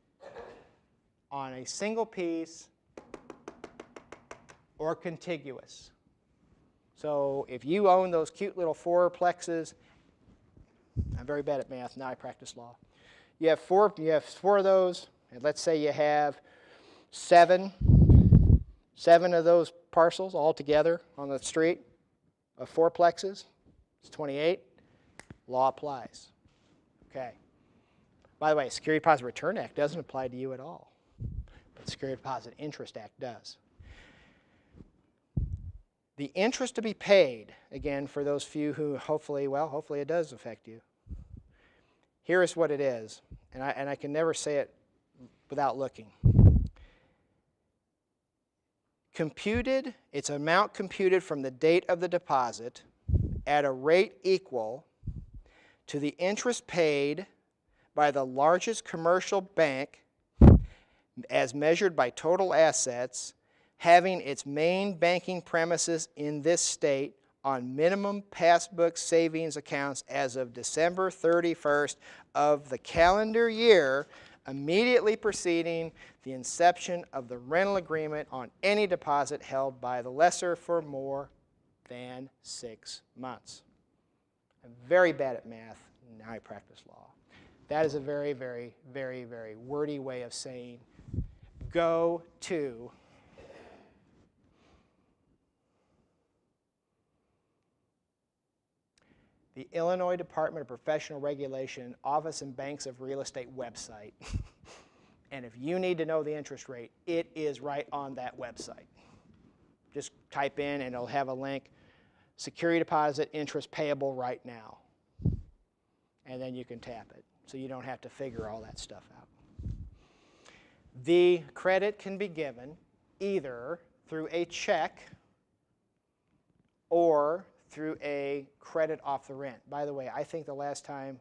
on a single piece or contiguous. So if you own those cute little fourplexes, I'm very bad at math, now I practice law. You have four of those, and let's say you have seven of those parcels all together on the street of fourplexes. It's 28. Law applies. Okay. By the way, Security Deposit Return Act doesn't apply to you at all, but the Security Deposit Interest Act does. The interest to be paid, again, for those few who hopefully it does affect you. Here is what it is, and I can never say it without looking. Computed, it's amount computed from the date of the deposit at a rate equal to the interest paid by the largest commercial bank as measured by total assets having its main banking premises in this state on minimum passbook savings accounts as of December 31st of the calendar year immediately preceding the inception of the rental agreement on any deposit held by the lessor for more than 6 months. I'm very bad at math, now I practice law. That is a very, very, very, very wordy way of saying go to the Illinois Department of Professional Regulation Office and Banks of Real Estate website. And if you need to know the interest rate, it is right on that website. Just type in and it'll have a link, security deposit interest payable right now. And then you can tap it, so you don't have to figure all that stuff out. The credit can be given either through a check or through a credit off the rent. By the way, I think the last time,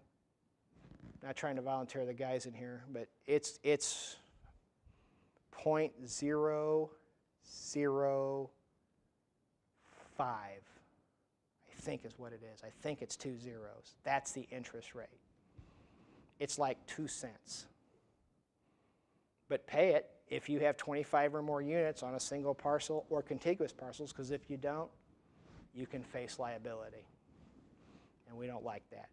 not trying to volunteer the guys in here, but it's 0.005, I think is what it is. I think it's 2 zeros. That's the interest rate. It's like 2 cents. But pay it if you have 25 or more units on a single parcel or contiguous parcels, because if you don't, you can face liability. And we don't like that.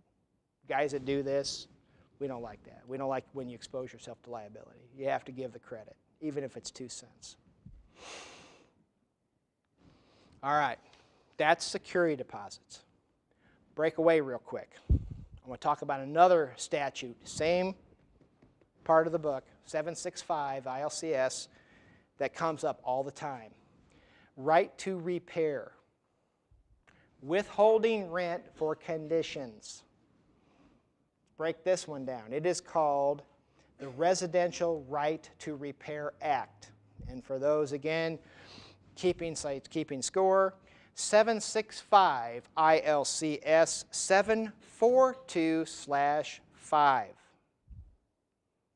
Guys that do this, we don't like that. We don't like when you expose yourself to liability. You have to give the credit, even if it's 2 cents. All right, that's security deposits. Break away real quick. I want to talk about another statute, same part of the book, 765 ILCS, that comes up all the time. Right to repair. Withholding rent for conditions. Break this one down. It is called the Residential Right to Repair Act. And for those, again, keeping score, 765 ILCS 742/5.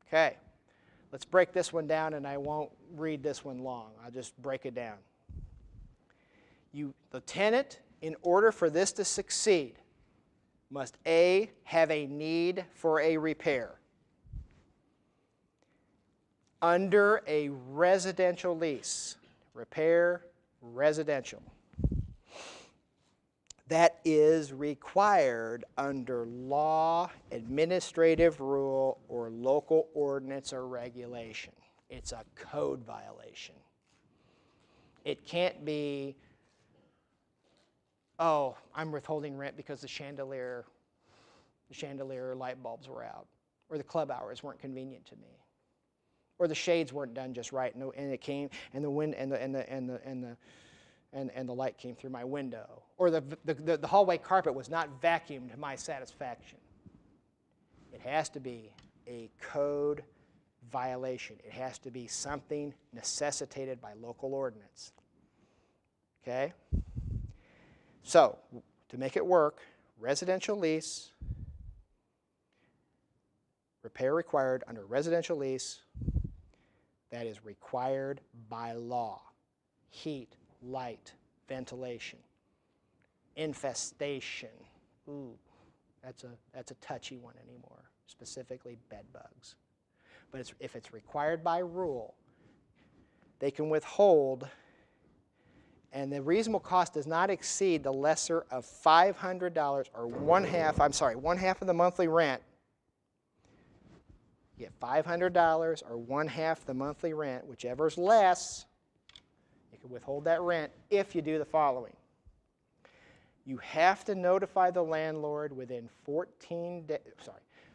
Okay, let's break this one down, and I won't read this one long. I'll just break it down. The tenant, in order for this to succeed, must A, have a need for a repair under a residential lease. Repair, residential. That is required under law, administrative rule, or local ordinance or regulation. It's a code violation. It can't be, oh, I'm withholding rent because the chandelier light bulbs were out, or the club hours weren't convenient to me, or the shades weren't done just right, and it came, and the wind and the light came through my window, or the hallway carpet was not vacuumed to my satisfaction. It has to be a code violation. It has to be something necessitated by local ordinance. Okay? So, to make it work, residential lease, repair required under residential lease that is required by law. Heat, light, ventilation, infestation. Ooh, that's a touchy one anymore, specifically bed bugs. But if it's required by rule, they can withhold, and the reasonable cost does not exceed the lesser of $500 or one half of the monthly rent. You get $500 or one half the monthly rent, whichever's less. You can withhold that rent if you do the following. You have to notify the landlord within 14 days.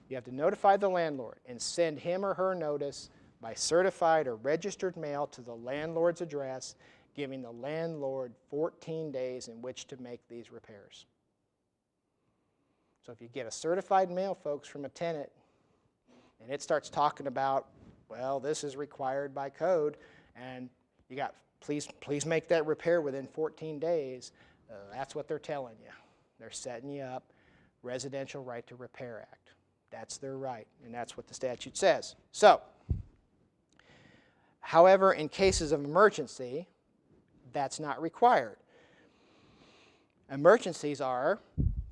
You have to notify the landlord and send him or her notice by certified or registered mail to the landlord's address, giving the landlord 14 days in which to make these repairs. So if you get a certified mail, folks, from a tenant, and it starts talking about, well, this is required by code, and you got, please make that repair within 14 days, that's what they're telling you. They're setting you up. Residential Right to Repair Act. That's their right, and that's what the statute says. So, however, in cases of emergency, that's not required. Emergencies are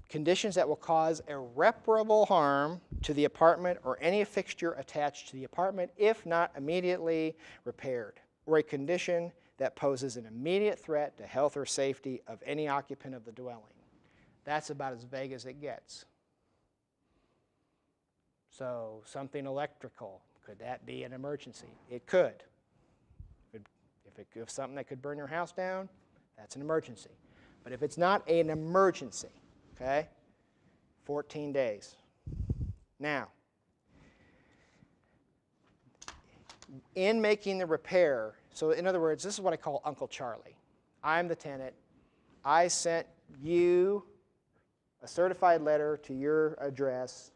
conditions that will cause irreparable harm to the apartment or any fixture attached to the apartment if not immediately repaired, or a condition that poses an immediate threat to health or safety of any occupant of the dwelling. That's about as vague as it gets. So something electrical, could that be an emergency? It could. If something that could burn your house down, that's an emergency. But if it's not an emergency, okay, 14 days. Now, in making the repair, so in other words, this is what I call Uncle Charlie. I'm the tenant. I sent you a certified letter to your address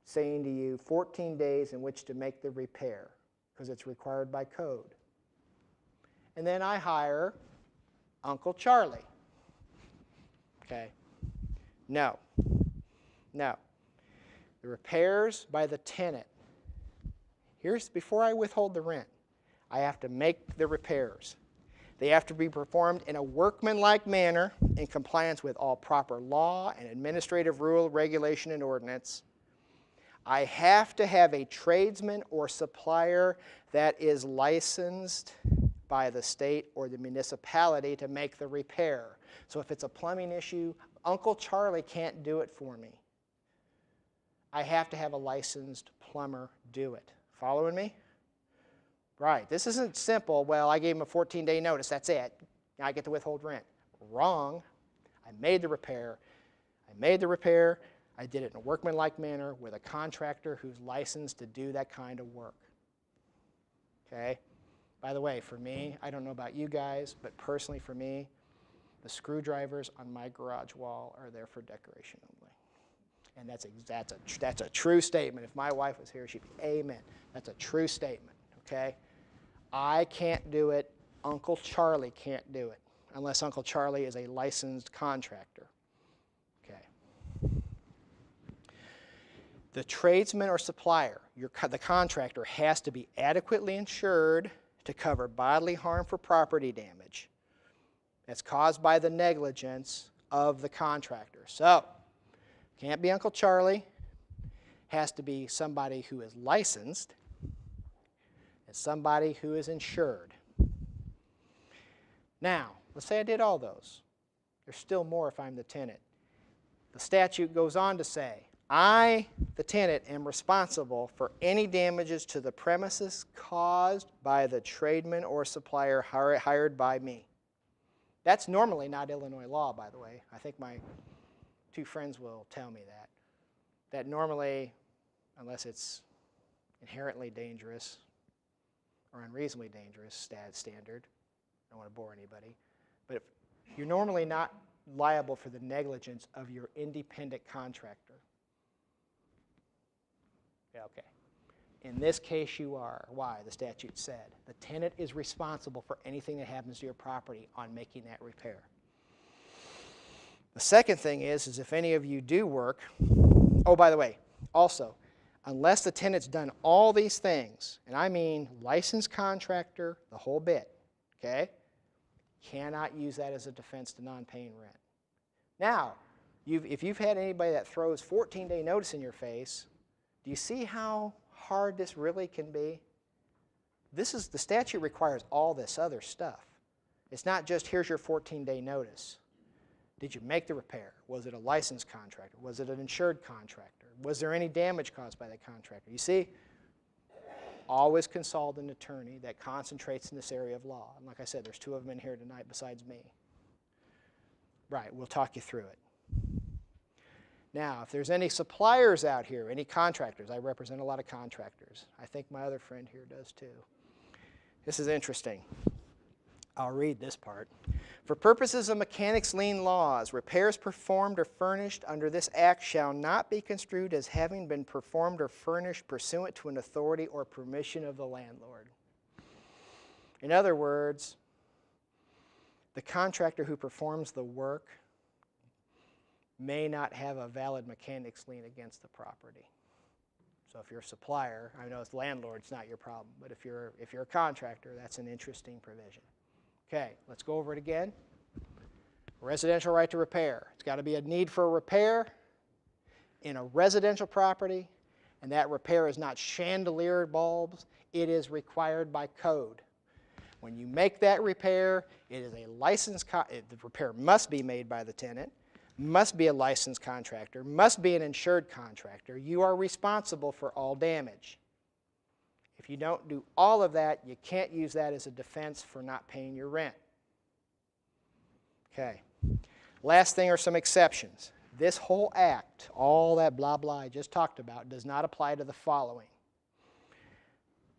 saying to you 14 days in which to make the repair because it's required by code. And then I hire Uncle Charlie. Okay? No. No. The repairs by the tenant. Here's, before I withhold the rent, I have to make the repairs. They have to be performed in a workmanlike manner in compliance with all proper law and administrative rule, regulation, and ordinance. I have to have a tradesman or supplier that is licensed by the state or the municipality to make the repair. So if it's a plumbing issue, Uncle Charlie can't do it for me. I have to have a licensed plumber do it. Following me? Right. This isn't simple. Well, I gave him a 14-day notice. That's it. Now I get to withhold rent. Wrong. I made the repair. I did it in a workmanlike manner with a contractor who's licensed to do that kind of work. Okay? By the way, for me, I don't know about you guys, but personally for me, the screwdrivers on my garage wall are there for decoration only. And that's a true statement. If my wife was here, she'd be, amen. That's a true statement, okay? I can't do it. Uncle Charlie can't do it unless Uncle Charlie is a licensed contractor. Okay. The tradesman or supplier, the contractor, has to be adequately insured to cover bodily harm for property damage that's caused by the negligence of the contractor. So, can't be Uncle Charlie. Has to be somebody who is licensed and somebody who is insured. Now, let's say I did all those. There's still more if I'm the tenant. The statute goes on to say, I, the tenant, am responsible for any damages to the premises caused by the tradesman or supplier hired by me. That's normally not Illinois law, by the way. I think my two friends will tell me that. That normally, unless it's inherently dangerous or unreasonably dangerous standard, I don't want to bore anybody, but if you're normally not liable for the negligence of your independent contractor. Yeah, okay. In this case, you are. Why? The statute said the tenant is responsible for anything that happens to your property on making that repair. The second thing is if any of you do work, oh, by the way, also, unless the tenant's done all these things, and I mean licensed contractor, the whole bit, okay, cannot use that as a defense to non-paying rent. Now, if you've had anybody that throws 14-day notice in your face, do you see how hard this really can be? The statute requires all this other stuff. It's not just here's your 14-day notice. Did you make the repair? Was it a licensed contractor? Was it an insured contractor? Was there any damage caused by that contractor? You see, always consult an attorney that concentrates in this area of law. And like I said, there's 2 of them in here tonight besides me. Right, we'll talk you through it. Now, if there's any suppliers out here, any contractors, I represent a lot of contractors. I think my other friend here does too. This is interesting. I'll read this part. For purposes of mechanics lien laws, repairs performed or furnished under this act shall not be construed as having been performed or furnished pursuant to an authority or permission of the landlord. In other words, the contractor who performs the work may not have a valid mechanics lien against the property. So if you're a supplier, I know as landlord it's not your problem, but if you're a contractor, that's an interesting provision. Okay, let's go over it again. Residential right to repair. It's got to be a need for a repair in a residential property, and that repair is not chandelier bulbs. It is required by code. When you make that repair, it is a licensed, the repair must be made by the tenant, must be a licensed contractor, must be an insured contractor. You are responsible for all damage. If you don't do all of that, you can't use that as a defense for not paying your rent. Okay. Last thing are some exceptions. This whole act, all that blah blah I just talked about, does not apply to the following.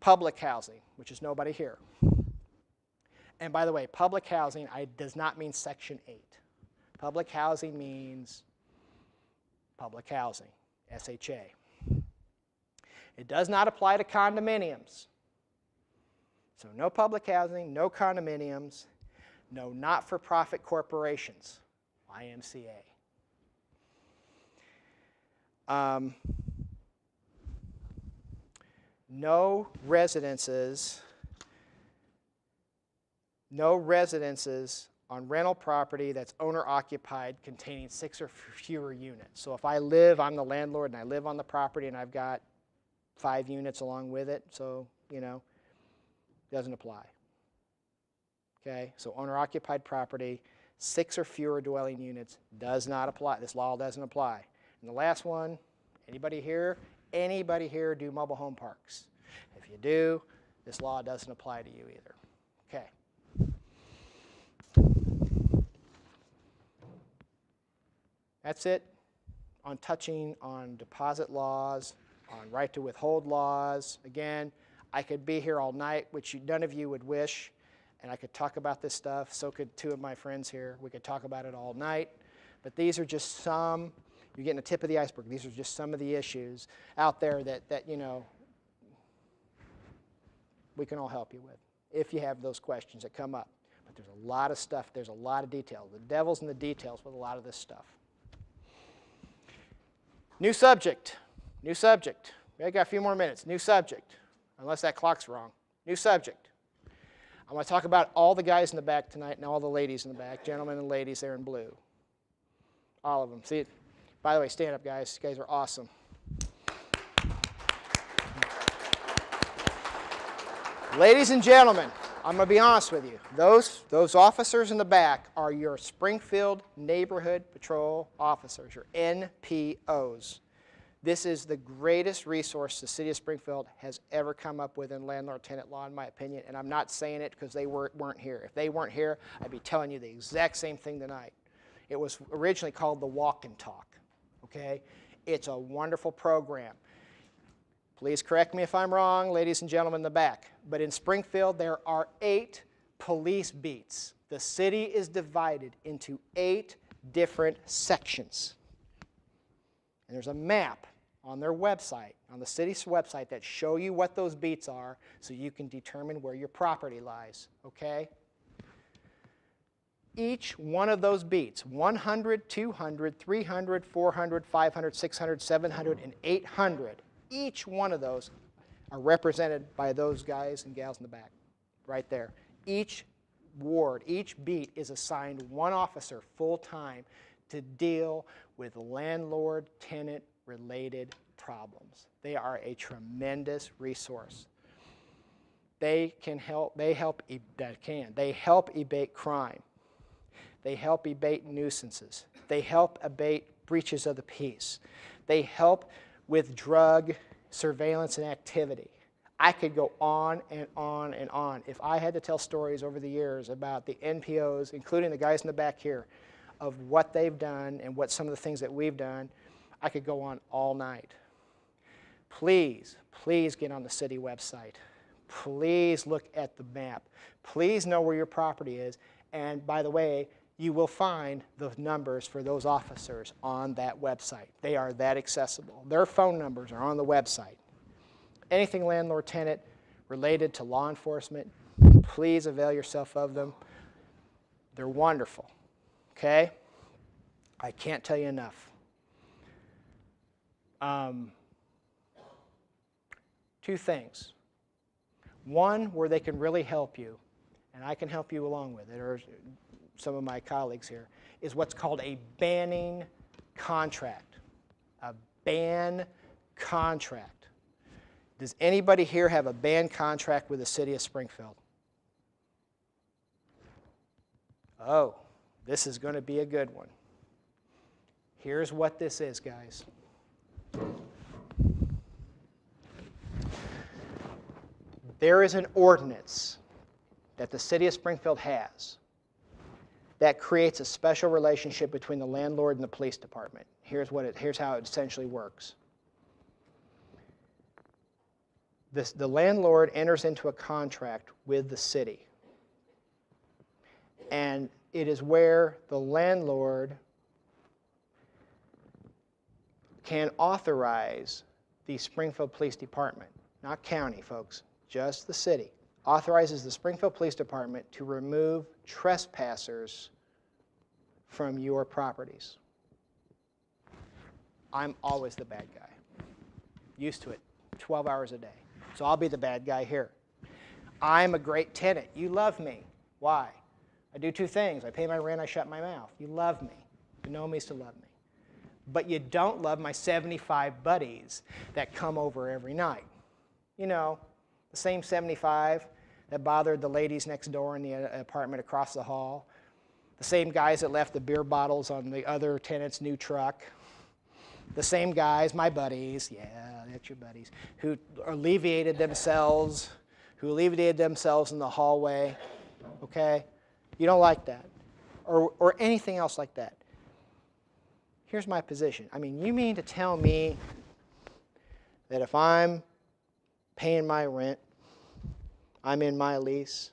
Public housing, which is nobody here. And by the way, public housing does not mean Section 8. Public housing means public housing, SHA. It does not apply to condominiums. So no public housing, no condominiums, no not-for-profit corporations, YMCA. No residences on rental property that's owner-occupied containing 6 or fewer units. So if I'm the landlord and I live on the property and I've got 5 units along with it, so, doesn't apply. Okay, so owner-occupied property, 6 or fewer dwelling units does not apply. This law doesn't apply. And the last one, anybody here do mobile home parks? If you do, this law doesn't apply to you either. Okay. That's it on touching on deposit laws, on right to withhold laws. Again, I could be here all night, which none of you would wish, and I could talk about this stuff. So could 2 of my friends here. We could talk about it all night. But these are just some, you're getting the tip of the iceberg. These are just some of the issues out there that we can all help you with if you have those questions that come up. But there's a lot of stuff. There's a lot of detail. The devil's in the details with a lot of this stuff. New subject. New subject. We got a few more minutes. New subject. Unless that clock's wrong. New subject. I want to talk about all the guys in the back tonight and all the ladies in the back. Gentlemen and ladies there in blue. All of them. See, by the way, stand up, guys. You guys are awesome. Ladies and gentlemen, I'm going to be honest with you. Those officers in the back are your Springfield Neighborhood Patrol officers, your NPOs. This is the greatest resource the city of Springfield has ever come up with in landlord-tenant law, in my opinion, and I'm not saying it because they weren't here. If they weren't here, I'd be telling you the exact same thing tonight. It was originally called the Walk and Talk, okay? It's a wonderful program. Please correct me if I'm wrong, ladies and gentlemen in the back, but in Springfield there are 8 police beats. The city is divided into 8 different sections. And there's a map on their website, on the city's website, that show you what those beats are so you can determine where your property lies, okay? Each one of those beats, 100, 200, 300, 400, 500, 600, 700, and 800, each one of those are represented by those guys and gals in the back, right there. Each ward, each beat is assigned one officer full-time to deal with landlord-tenant related problems. They are a tremendous resource. They help abate crime. They help abate nuisances. They help abate breaches of the peace. They help with drug surveillance and activity. I could go on and on and on. If I had to tell stories over the years about the NPOs, including the guys in the back here, of what they've done and what some of the things that we've done, I could go on all night. Please, please get on the city website. Please look at the map. Please know where your property is. And by the way, you will find the numbers for those officers on that website. They are that accessible. Their phone numbers are on the website. Anything landlord-tenant related to law enforcement, please avail yourself of them. They're wonderful, okay? I can't tell you enough. Two things. One, where they can really help you, and I can help you along with it, or some of my colleagues here, is what's called a banning contract. A ban contract. Does anybody here have a ban contract with the city of Springfield? Oh, this is going to be a good one. Here's what this is, guys. There is an ordinance that the city of Springfield has that creates a special relationship between the landlord and the police department. Here's how it essentially works. The landlord enters into a contract with the city. And it is where the landlord can authorize the Springfield Police Department, not county, folks, just the city, authorizes the Springfield Police Department to remove trespassers from your properties. I'm always the bad guy. Used to it, 12 hours a day. So I'll be the bad guy here. I'm a great tenant. You love me. Why? I do two things. I pay my rent, I shut my mouth. You love me. You know me to love me. But you don't love my 75 buddies that come over every night. You know, the same 75 that bothered the ladies next door in the apartment across the hall. The same guys that left the beer bottles on the other tenant's new truck. The same guys, my buddies, yeah, that's your buddies, who alleviated themselves in the hallway, okay? You don't like that, or anything else like that. Here's my position. I mean, you mean to tell me that if I'm paying my rent, I'm in my lease,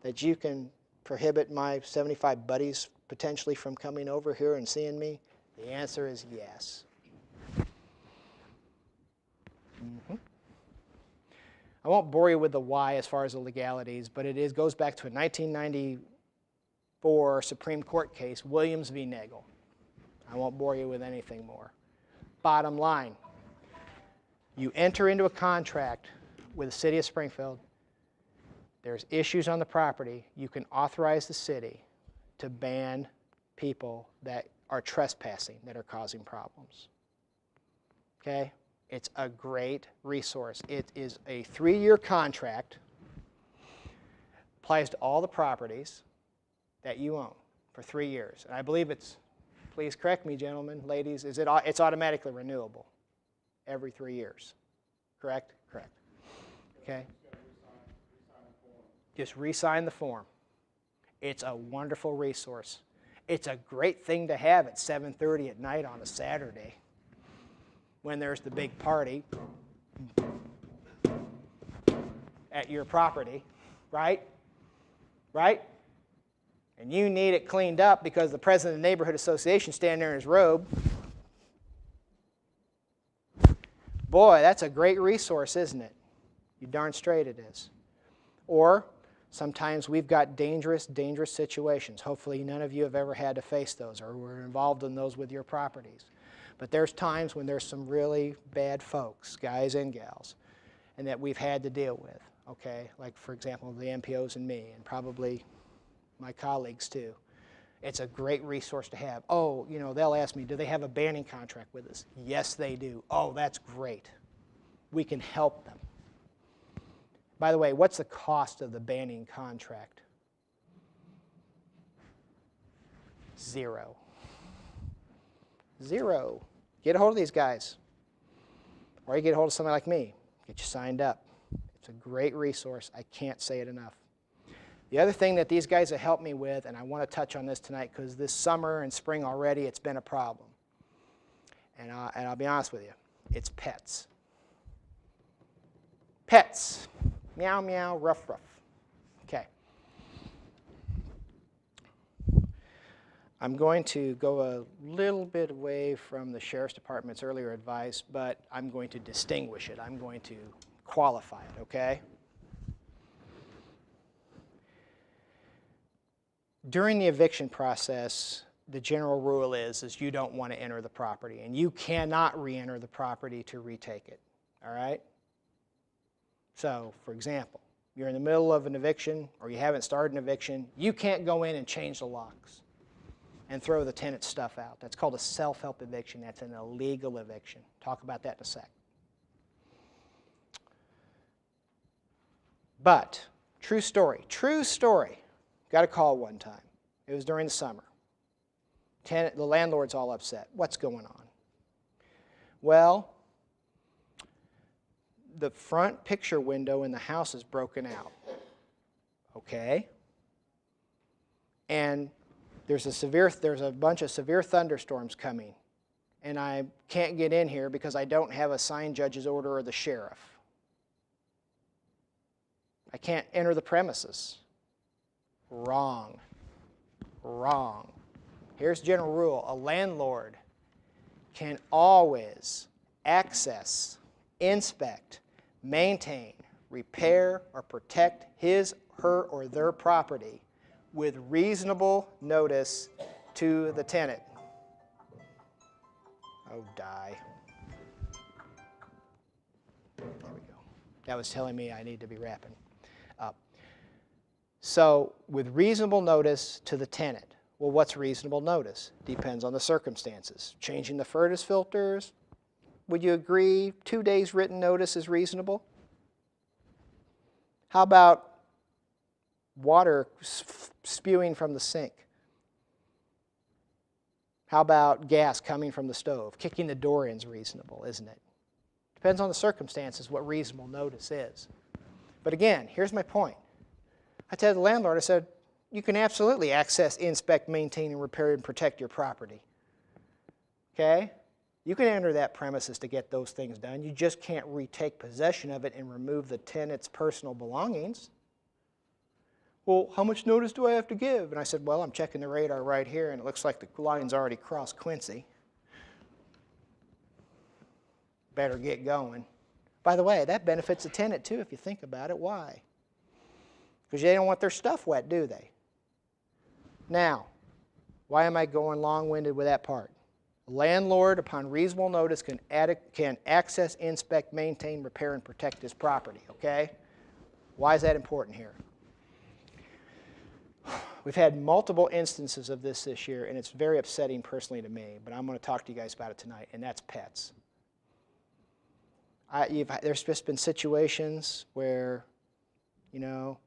that you can prohibit my 75 buddies potentially from coming over here and seeing me? The answer is yes. I won't bore you with the why as far as the legalities, but it goes back to a 1994 Supreme Court case, Williams v. Nagel. I won't bore you with anything more. Bottom line, you enter into a contract with the city of Springfield. There's issues on the property. You can authorize the city to ban people that are trespassing, that are causing problems. Okay? It's a great resource. It is a 3-year contract, applies to all the properties that you own for 3 years. And I believe it's, please correct me, gentlemen, ladies, it's automatically renewable every 3 years. Correct? Correct. Okay? Just re-sign the form. It's a wonderful resource. It's a great thing to have at 7:30 at night on a Saturday when there's the big party at your property, right? Right? And you need it cleaned up because the president of the neighborhood association standing there in his robe. Boy, that's a great resource, isn't it? You darn straight it is. Or Sometimes we've got dangerous situations. Hopefully none of you have ever had to face those or were involved in those with your properties. But there's times when there's some really bad folks, guys and gals, and that we've had to deal with, okay? Like, for example, the MPOs and me, and probably my colleagues too. It's a great resource to have. Oh, you know, they'll ask me, do they have a banning contract with us? Yes, they do. Oh, that's great. We can help them. By the way, what's the cost of the banning contract? Zero. Zero. Get a hold of these guys. Or you get a hold of somebody like me. Get you signed up. It's a great resource. I can't say it enough. The other thing that these guys have helped me with, and I want to touch on this tonight because this summer and spring already it's been a problem. And I'll be honest with you, it's pets. Pets. Meow, meow, ruff, ruff. Okay. I'm going to go a little bit away from the Sheriff's Department's earlier advice, but I'm going to distinguish it. I'm going to qualify it, okay? During the eviction process, the general rule is you don't want to enter the property, and you cannot re-enter the property to retake it, all right? So, for example, you're in the middle of an eviction or you haven't started an eviction, you can't go in and change the locks and throw the tenant's stuff out. That's called a self-help eviction. That's an illegal eviction. Talk about that in a sec. But, true story, got a call one time. It was during the summer. The landlord's all upset. What's going on? Well, the front picture window in the house is broken out. Okay? And there's a bunch of severe thunderstorms coming. And I can't get in here because I don't have a signed judge's order or the sheriff. I can't enter the premises. Wrong. Wrong. Here's general rule. A landlord can always access, inspect, maintain, repair, or protect his, her, or their property with reasonable notice to the tenant. Oh, die. There we go. That was telling me I need to be wrapping up. So, with reasonable notice to the tenant. Well, what's reasonable notice? Depends on the circumstances. Changing the furnace filters. Would you agree 2 days written notice is reasonable? How about water spewing from the sink? How about gas coming from the stove? Kicking the door in is reasonable, isn't it? Depends on the circumstances what reasonable notice is. But again, here's my point. I told the landlord, I said, you can absolutely access, inspect, maintain, and repair and protect your property. Okay? You can enter that premises to get those things done. You just can't retake possession of it and remove the tenant's personal belongings. Well, how much notice do I have to give? And I said, well, I'm checking the radar right here, and it looks like the line's already crossed Quincy. Better get going. By the way, that benefits the tenant too if you think about it. Why? Because they don't want their stuff wet, do they? Now, why am I going long-winded with that part? A landlord, upon reasonable notice, can access, inspect, maintain, repair, and protect his property, okay? Why is that important here? We've had multiple instances of this year, and it's very upsetting personally to me, but I'm going to talk to you guys about it tonight, and that's pets. There's just been situations where, you know,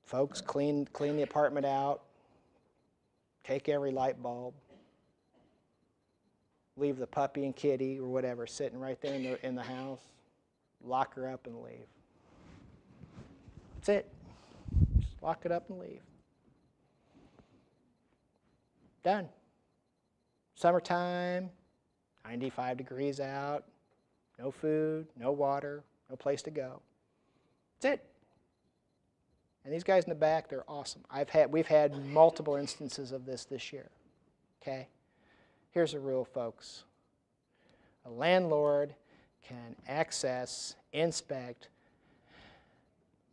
folks clean the apartment out, take every light bulb, leave the puppy and kitty or whatever sitting right there in the house, lock her up and leave. That's it. Just lock it up and leave. Done. Summertime, 95 degrees out, no food, no water, no place to go. That's it. And these guys in the back, they're awesome. We've had multiple instances of this year. Okay? Here's the rule, folks. A landlord can access, inspect,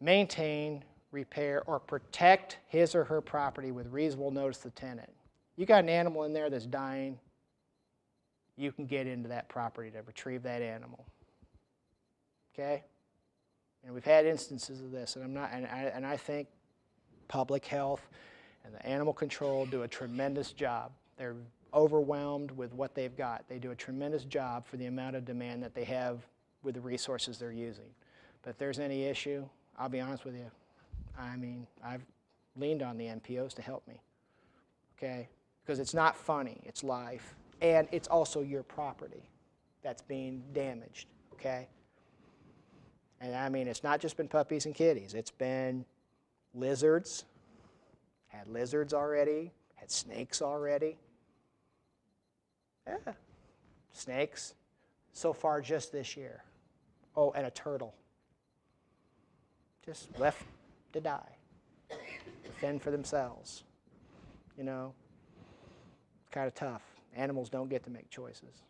maintain, repair, or protect his or her property with reasonable notice to the tenant. You got an animal in there that's dying, you can get into that property to retrieve that animal. Okay? And we've had instances of this, and I think public health and the animal control do a tremendous job. They're overwhelmed with what they've got. They do a tremendous job for the amount of demand that they have with the resources they're using. But if there's any issue, I'll be honest with you, I mean, I've leaned on the NPOs to help me, okay? Because it's not funny, it's life, and it's also your property that's being damaged, okay? And I mean, it's not just been puppies and kitties, it's been lizards, had lizards already, had snakes already. Yeah, snakes, so far just this year. Oh, and a turtle. Just left to die, to fend for themselves. You know, kind of tough. Animals don't get to make choices.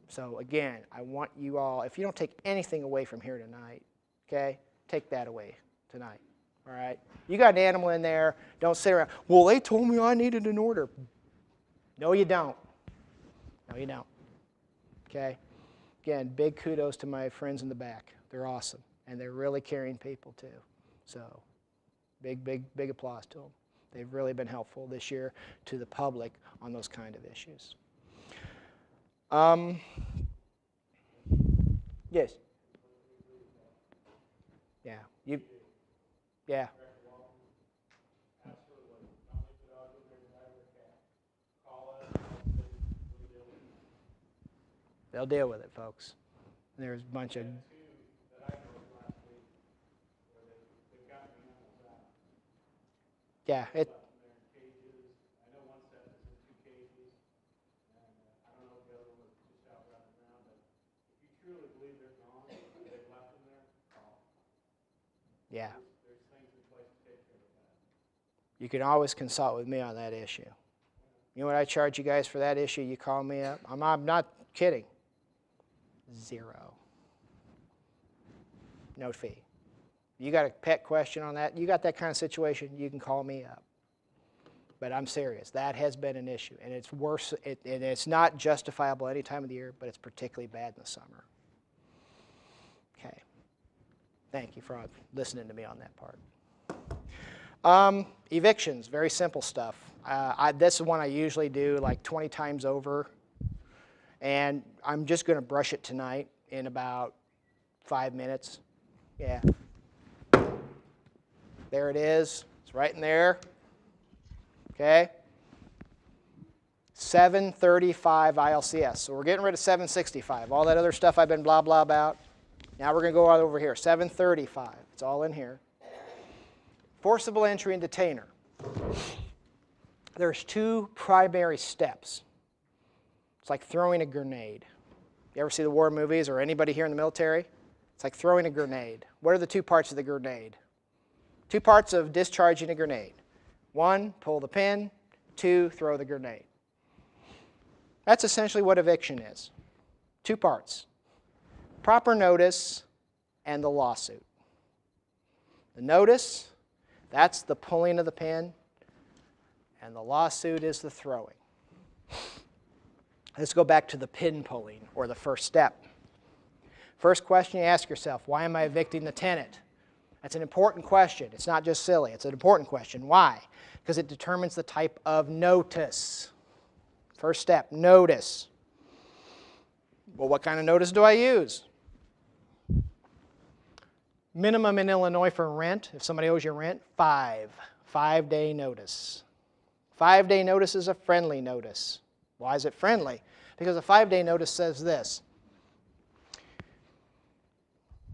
So again, I want you all, if you don't take anything away from here tonight, okay, take that away tonight, all right? You got an animal in there, don't sit around, well, they told me I needed an order. No, you don't. No, you don't, okay? Again, big kudos to my friends in the back. They're awesome, and they're really caring people too. So big applause to them. They've really been helpful this year to the public on those kind of issues. Yes. Yeah. Yeah. They'll deal with it, folks. There's a bunch of. Yeah, it. Yeah. You can always consult with me on that issue. You know what I charge you guys for that issue? You call me up. I'm not kidding. 0. No fee. You got a pet question on that, you got that kind of situation, you can call me up. But I'm serious. That has been an issue, and it's worse. And it's not justifiable any time of the year, but it's particularly bad in the summer. Okay. Thank you for listening to me on that part. Evictions, very simple stuff. This is one I usually do like 20 times over, and I'm just going to brush it tonight in about 5 minutes. Yeah. There it is. It's right in there. Okay. 735 ILCS. So we're getting rid of 765. All that other stuff I've been blah, blah about. Now we're going to go out over here. 735. It's all in here. Forcible entry and detainer. There's 2 primary steps. It's like throwing a grenade. You ever see the war movies or anybody here in the military? It's like throwing a grenade. What are the 2 parts of the grenade? 2 parts of discharging a grenade. 1, pull the pin. 2, throw the grenade. That's essentially what eviction is. 2 parts. Proper notice and the lawsuit. The notice, that's the pulling of the pin, and the lawsuit is the throwing. Let's go back to the pin pulling, or the first step. First question you ask yourself, why am I evicting the tenant? That's an important question. It's not just silly. It's an important question. Why? Because it determines the type of notice. First step, notice. Well, what kind of notice do I use? Minimum in Illinois for rent, if somebody owes you rent, 5-day notice. 5-day notice is a friendly notice. Why is it friendly? Because a 5-day notice says this.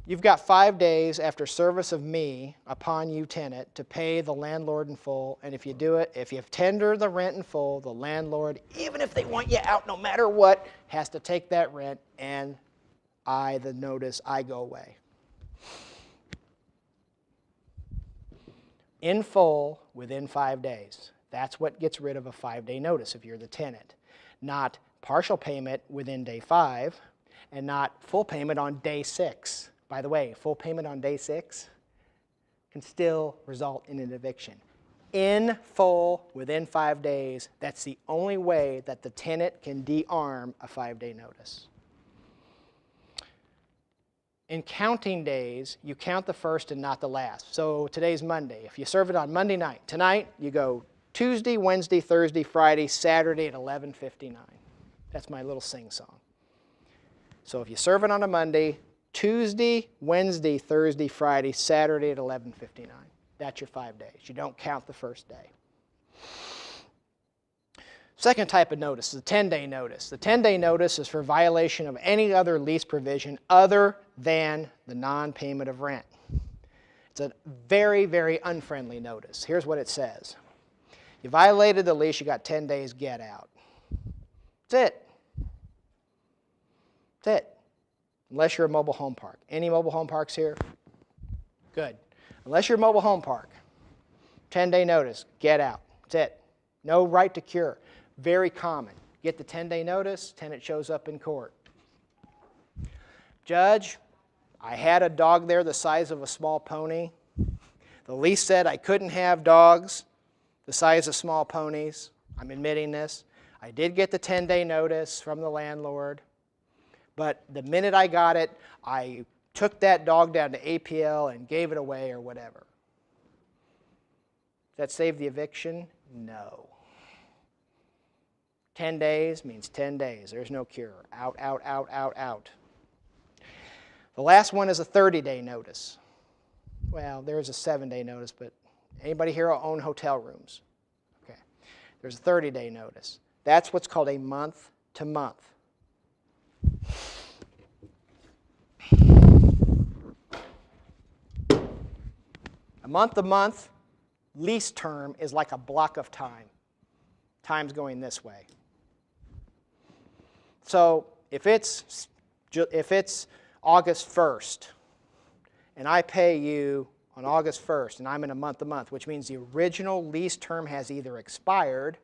You've got 5 days after service of me upon you, tenant, to pay the landlord in full. And if you do it, if you tender the rent in full, the landlord, even if they want you out no matter what, has to take that rent, and I go away. In full within 5 days. That's what gets rid of a 5-day notice if you're the tenant. Not partial payment within day 5, and not full payment on day 6. By the way, full payment on day 6, can still result in an eviction. In full, within 5 days, that's the only way that the tenant can de-arm a 5-day notice. In counting days, you count the first and not the last. So today's Monday. If you serve it on Monday night, tonight you go Tuesday, Wednesday, Thursday, Friday, Saturday at 11:59. That's my little sing-song. So if you serve it on a Monday, Tuesday, Wednesday, Thursday, Friday, Saturday at 11:59. That's your 5 days. You don't count the first day. Second type of notice is the 10-day notice. The 10-day notice is for violation of any other lease provision other than the non-payment of rent. It's a very, very unfriendly notice. Here's what it says. You violated the lease, you got 10 days, get out. That's it. That's it. Unless you're a mobile home park. Any mobile home parks here? Good. Unless you're a mobile home park, 10-day notice, get out. That's it. No right to cure. Very common. Get the 10-day notice, tenant shows up in court. Judge, I had a dog there the size of a small pony. The lease said I couldn't have dogs the size of small ponies. I'm admitting this. I did get the 10-day notice from the landlord, but the minute I got it, I took that dog down to APL and gave it away or whatever. Does that save the eviction? No. 10 days means 10 days. There's no cure. Out, out, out, out, out. The last one is a 30-day notice. Well, there is a 7-day notice, but anybody here will own hotel rooms? Okay. There's a 30-day notice. That's what's called a month-to-month. A month-to-month lease term is like a block of time. Time's going this way. So if it's August 1st, and I pay you on August 1st, and I'm in a month-to-month, which means the original lease term has either expired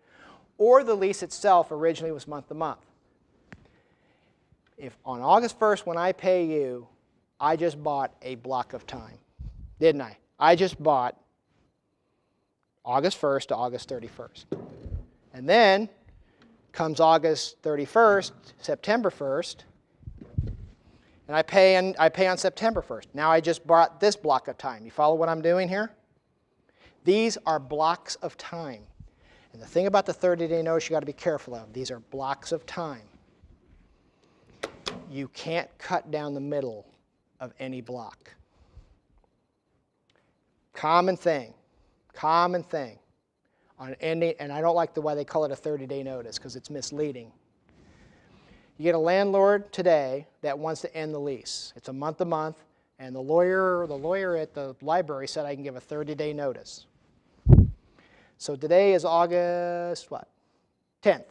or the lease itself originally was month-to-month. If on August 1st when I pay you, I just bought a block of time, didn't I? I just bought August 1st to August 31st. And then comes August 31st, September 1st, and I pay on September 1st. Now I just bought this block of time. You follow what I'm doing here? These are blocks of time. And the thing about the 30-day notice you got to be careful of, these are blocks of time. You can't cut down the middle of any block. Common thing. Common thing. On ending, and I don't like the way they call it a 30-day notice because it's misleading. You get a landlord today that wants to end the lease. It's a month-to-month, and the lawyer at the library said I can give a 30-day notice. So today is August, what? 10th.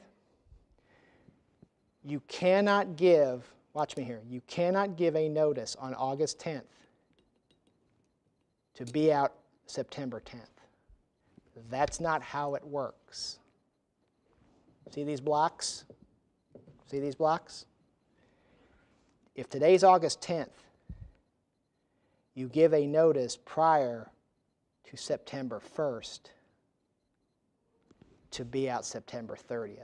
You cannot give, watch me here, you cannot give a notice on August 10th to be out September 10th. That's not how it works. See these blocks? See these blocks? If today's August 10th, you give a notice prior to September 1st to be out September 30th.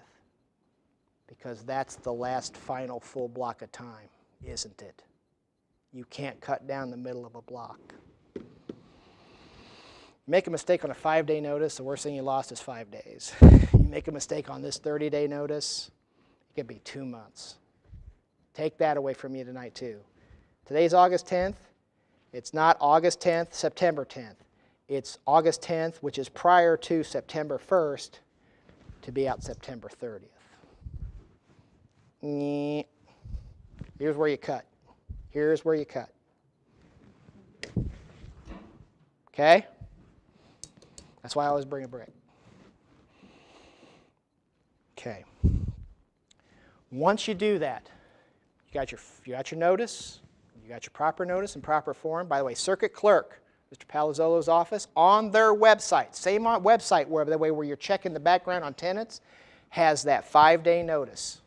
Because that's the last final full block of time, isn't it? You can't cut down the middle of a block. You make a mistake on a 5-day notice, the worst thing you lost is 5 days. You make a mistake on this 30-day notice, it could be 2 months. Take that away from you tonight too. Today's August 10th. It's not August 10th, September 10th. It's August 10th, which is prior to September 1st, to be out September 30th. Here's where you cut. Here's where you cut. Okay? That's why I always bring a break. Okay. Once you do that, you got your notice, you got your proper notice and proper form. By the way, Circuit Clerk, Mr. Palazzolo's office, on their website, same website where you're checking the background on tenants, has that 5-day notice.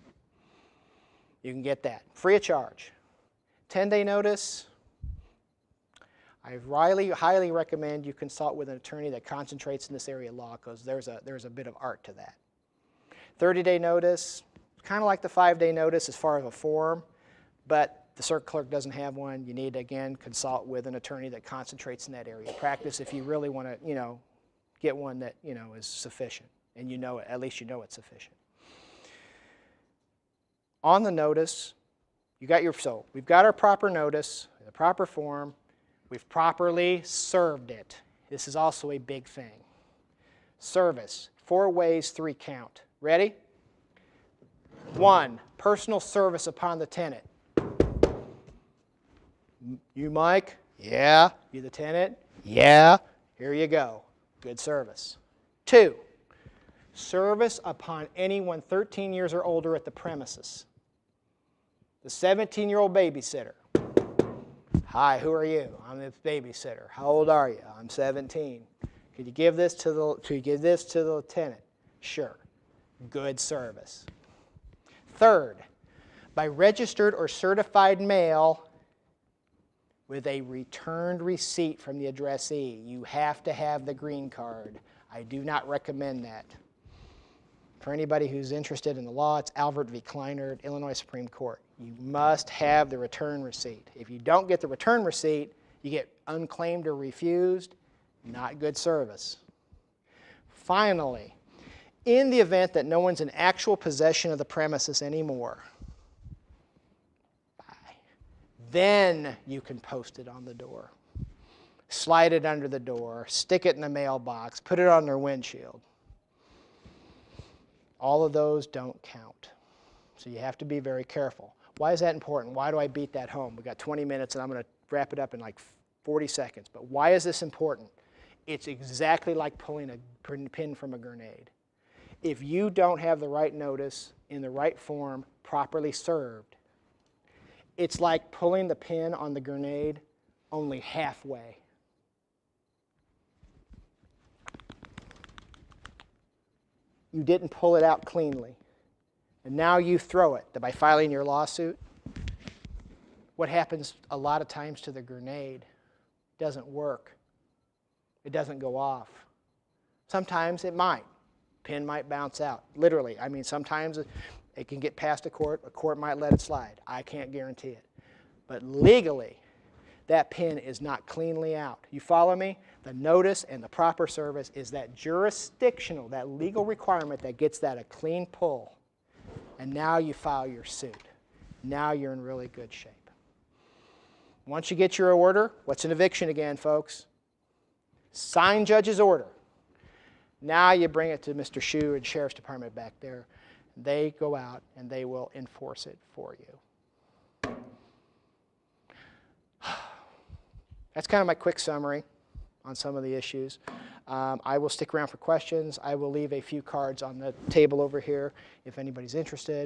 You can get that free of charge. 10-day notice, I highly recommend you consult with an attorney that concentrates in this area of law, because there's a bit of art to that. 30-day notice, kind of like the 5-day notice as far as a form, but the circuit clerk doesn't have one. You need to, again, consult with an attorney that concentrates in that area of practice if you really want to, get one that, is sufficient, and at least you know it's sufficient. On the notice, we've got our proper notice, the proper form. We've properly served it. This is also a big thing. Service, 4 ways, 3 count. Ready? 1, personal service upon the tenant. You, Mike? Yeah. You, the tenant? Yeah. Here you go. Good service. 2, service upon anyone 13 years or older at the premises. The 17-year-old babysitter. Hi, who are you? I'm the babysitter. How old are you? I'm 17. Could you give this to the tenant? Sure. Good service. 3rd, by registered or certified mail with a returned receipt from the addressee. You have to have the green card. I do not recommend that. For anybody who's interested in the law, it's Albert v. Kleiner, Illinois Supreme Court. You must have the return receipt. If you don't get the return receipt, you get unclaimed or refused. Not good service. Finally, in the event that no one's in actual possession of the premises anymore, then you can post it on the door. Slide it under the door, stick it in the mailbox, put it on their windshield. All of those don't count. So you have to be very careful. Why is that important? Why do I beat that home? We've got 20 minutes and I'm going to wrap it up in like 40 seconds. But why is this important? It's exactly like pulling a pin from a grenade. If you don't have the right notice in the right form, properly served, it's like pulling the pin on the grenade only halfway. You didn't pull it out cleanly. And now you throw it by filing your lawsuit. What happens a lot of times to the grenade? It doesn't work. It doesn't go off. Sometimes it might. Pin might bounce out. Literally, I mean, sometimes it can get past a court might let it slide. I can't guarantee it. But legally, that pin is not cleanly out. You follow me? The notice and the proper service is that jurisdictional, that legal requirement that gets that a clean pull. And now you file your suit. Now you're in really good shape. Once you get your order, what's an eviction again, folks? Sign judge's order. Now you bring it to Mr. Shue and Sheriff's Department back there. They go out and they will enforce it for you. That's kind of my quick summary on some of the issues. I will stick around for questions. I will leave a few cards on the table over here if anybody's interested.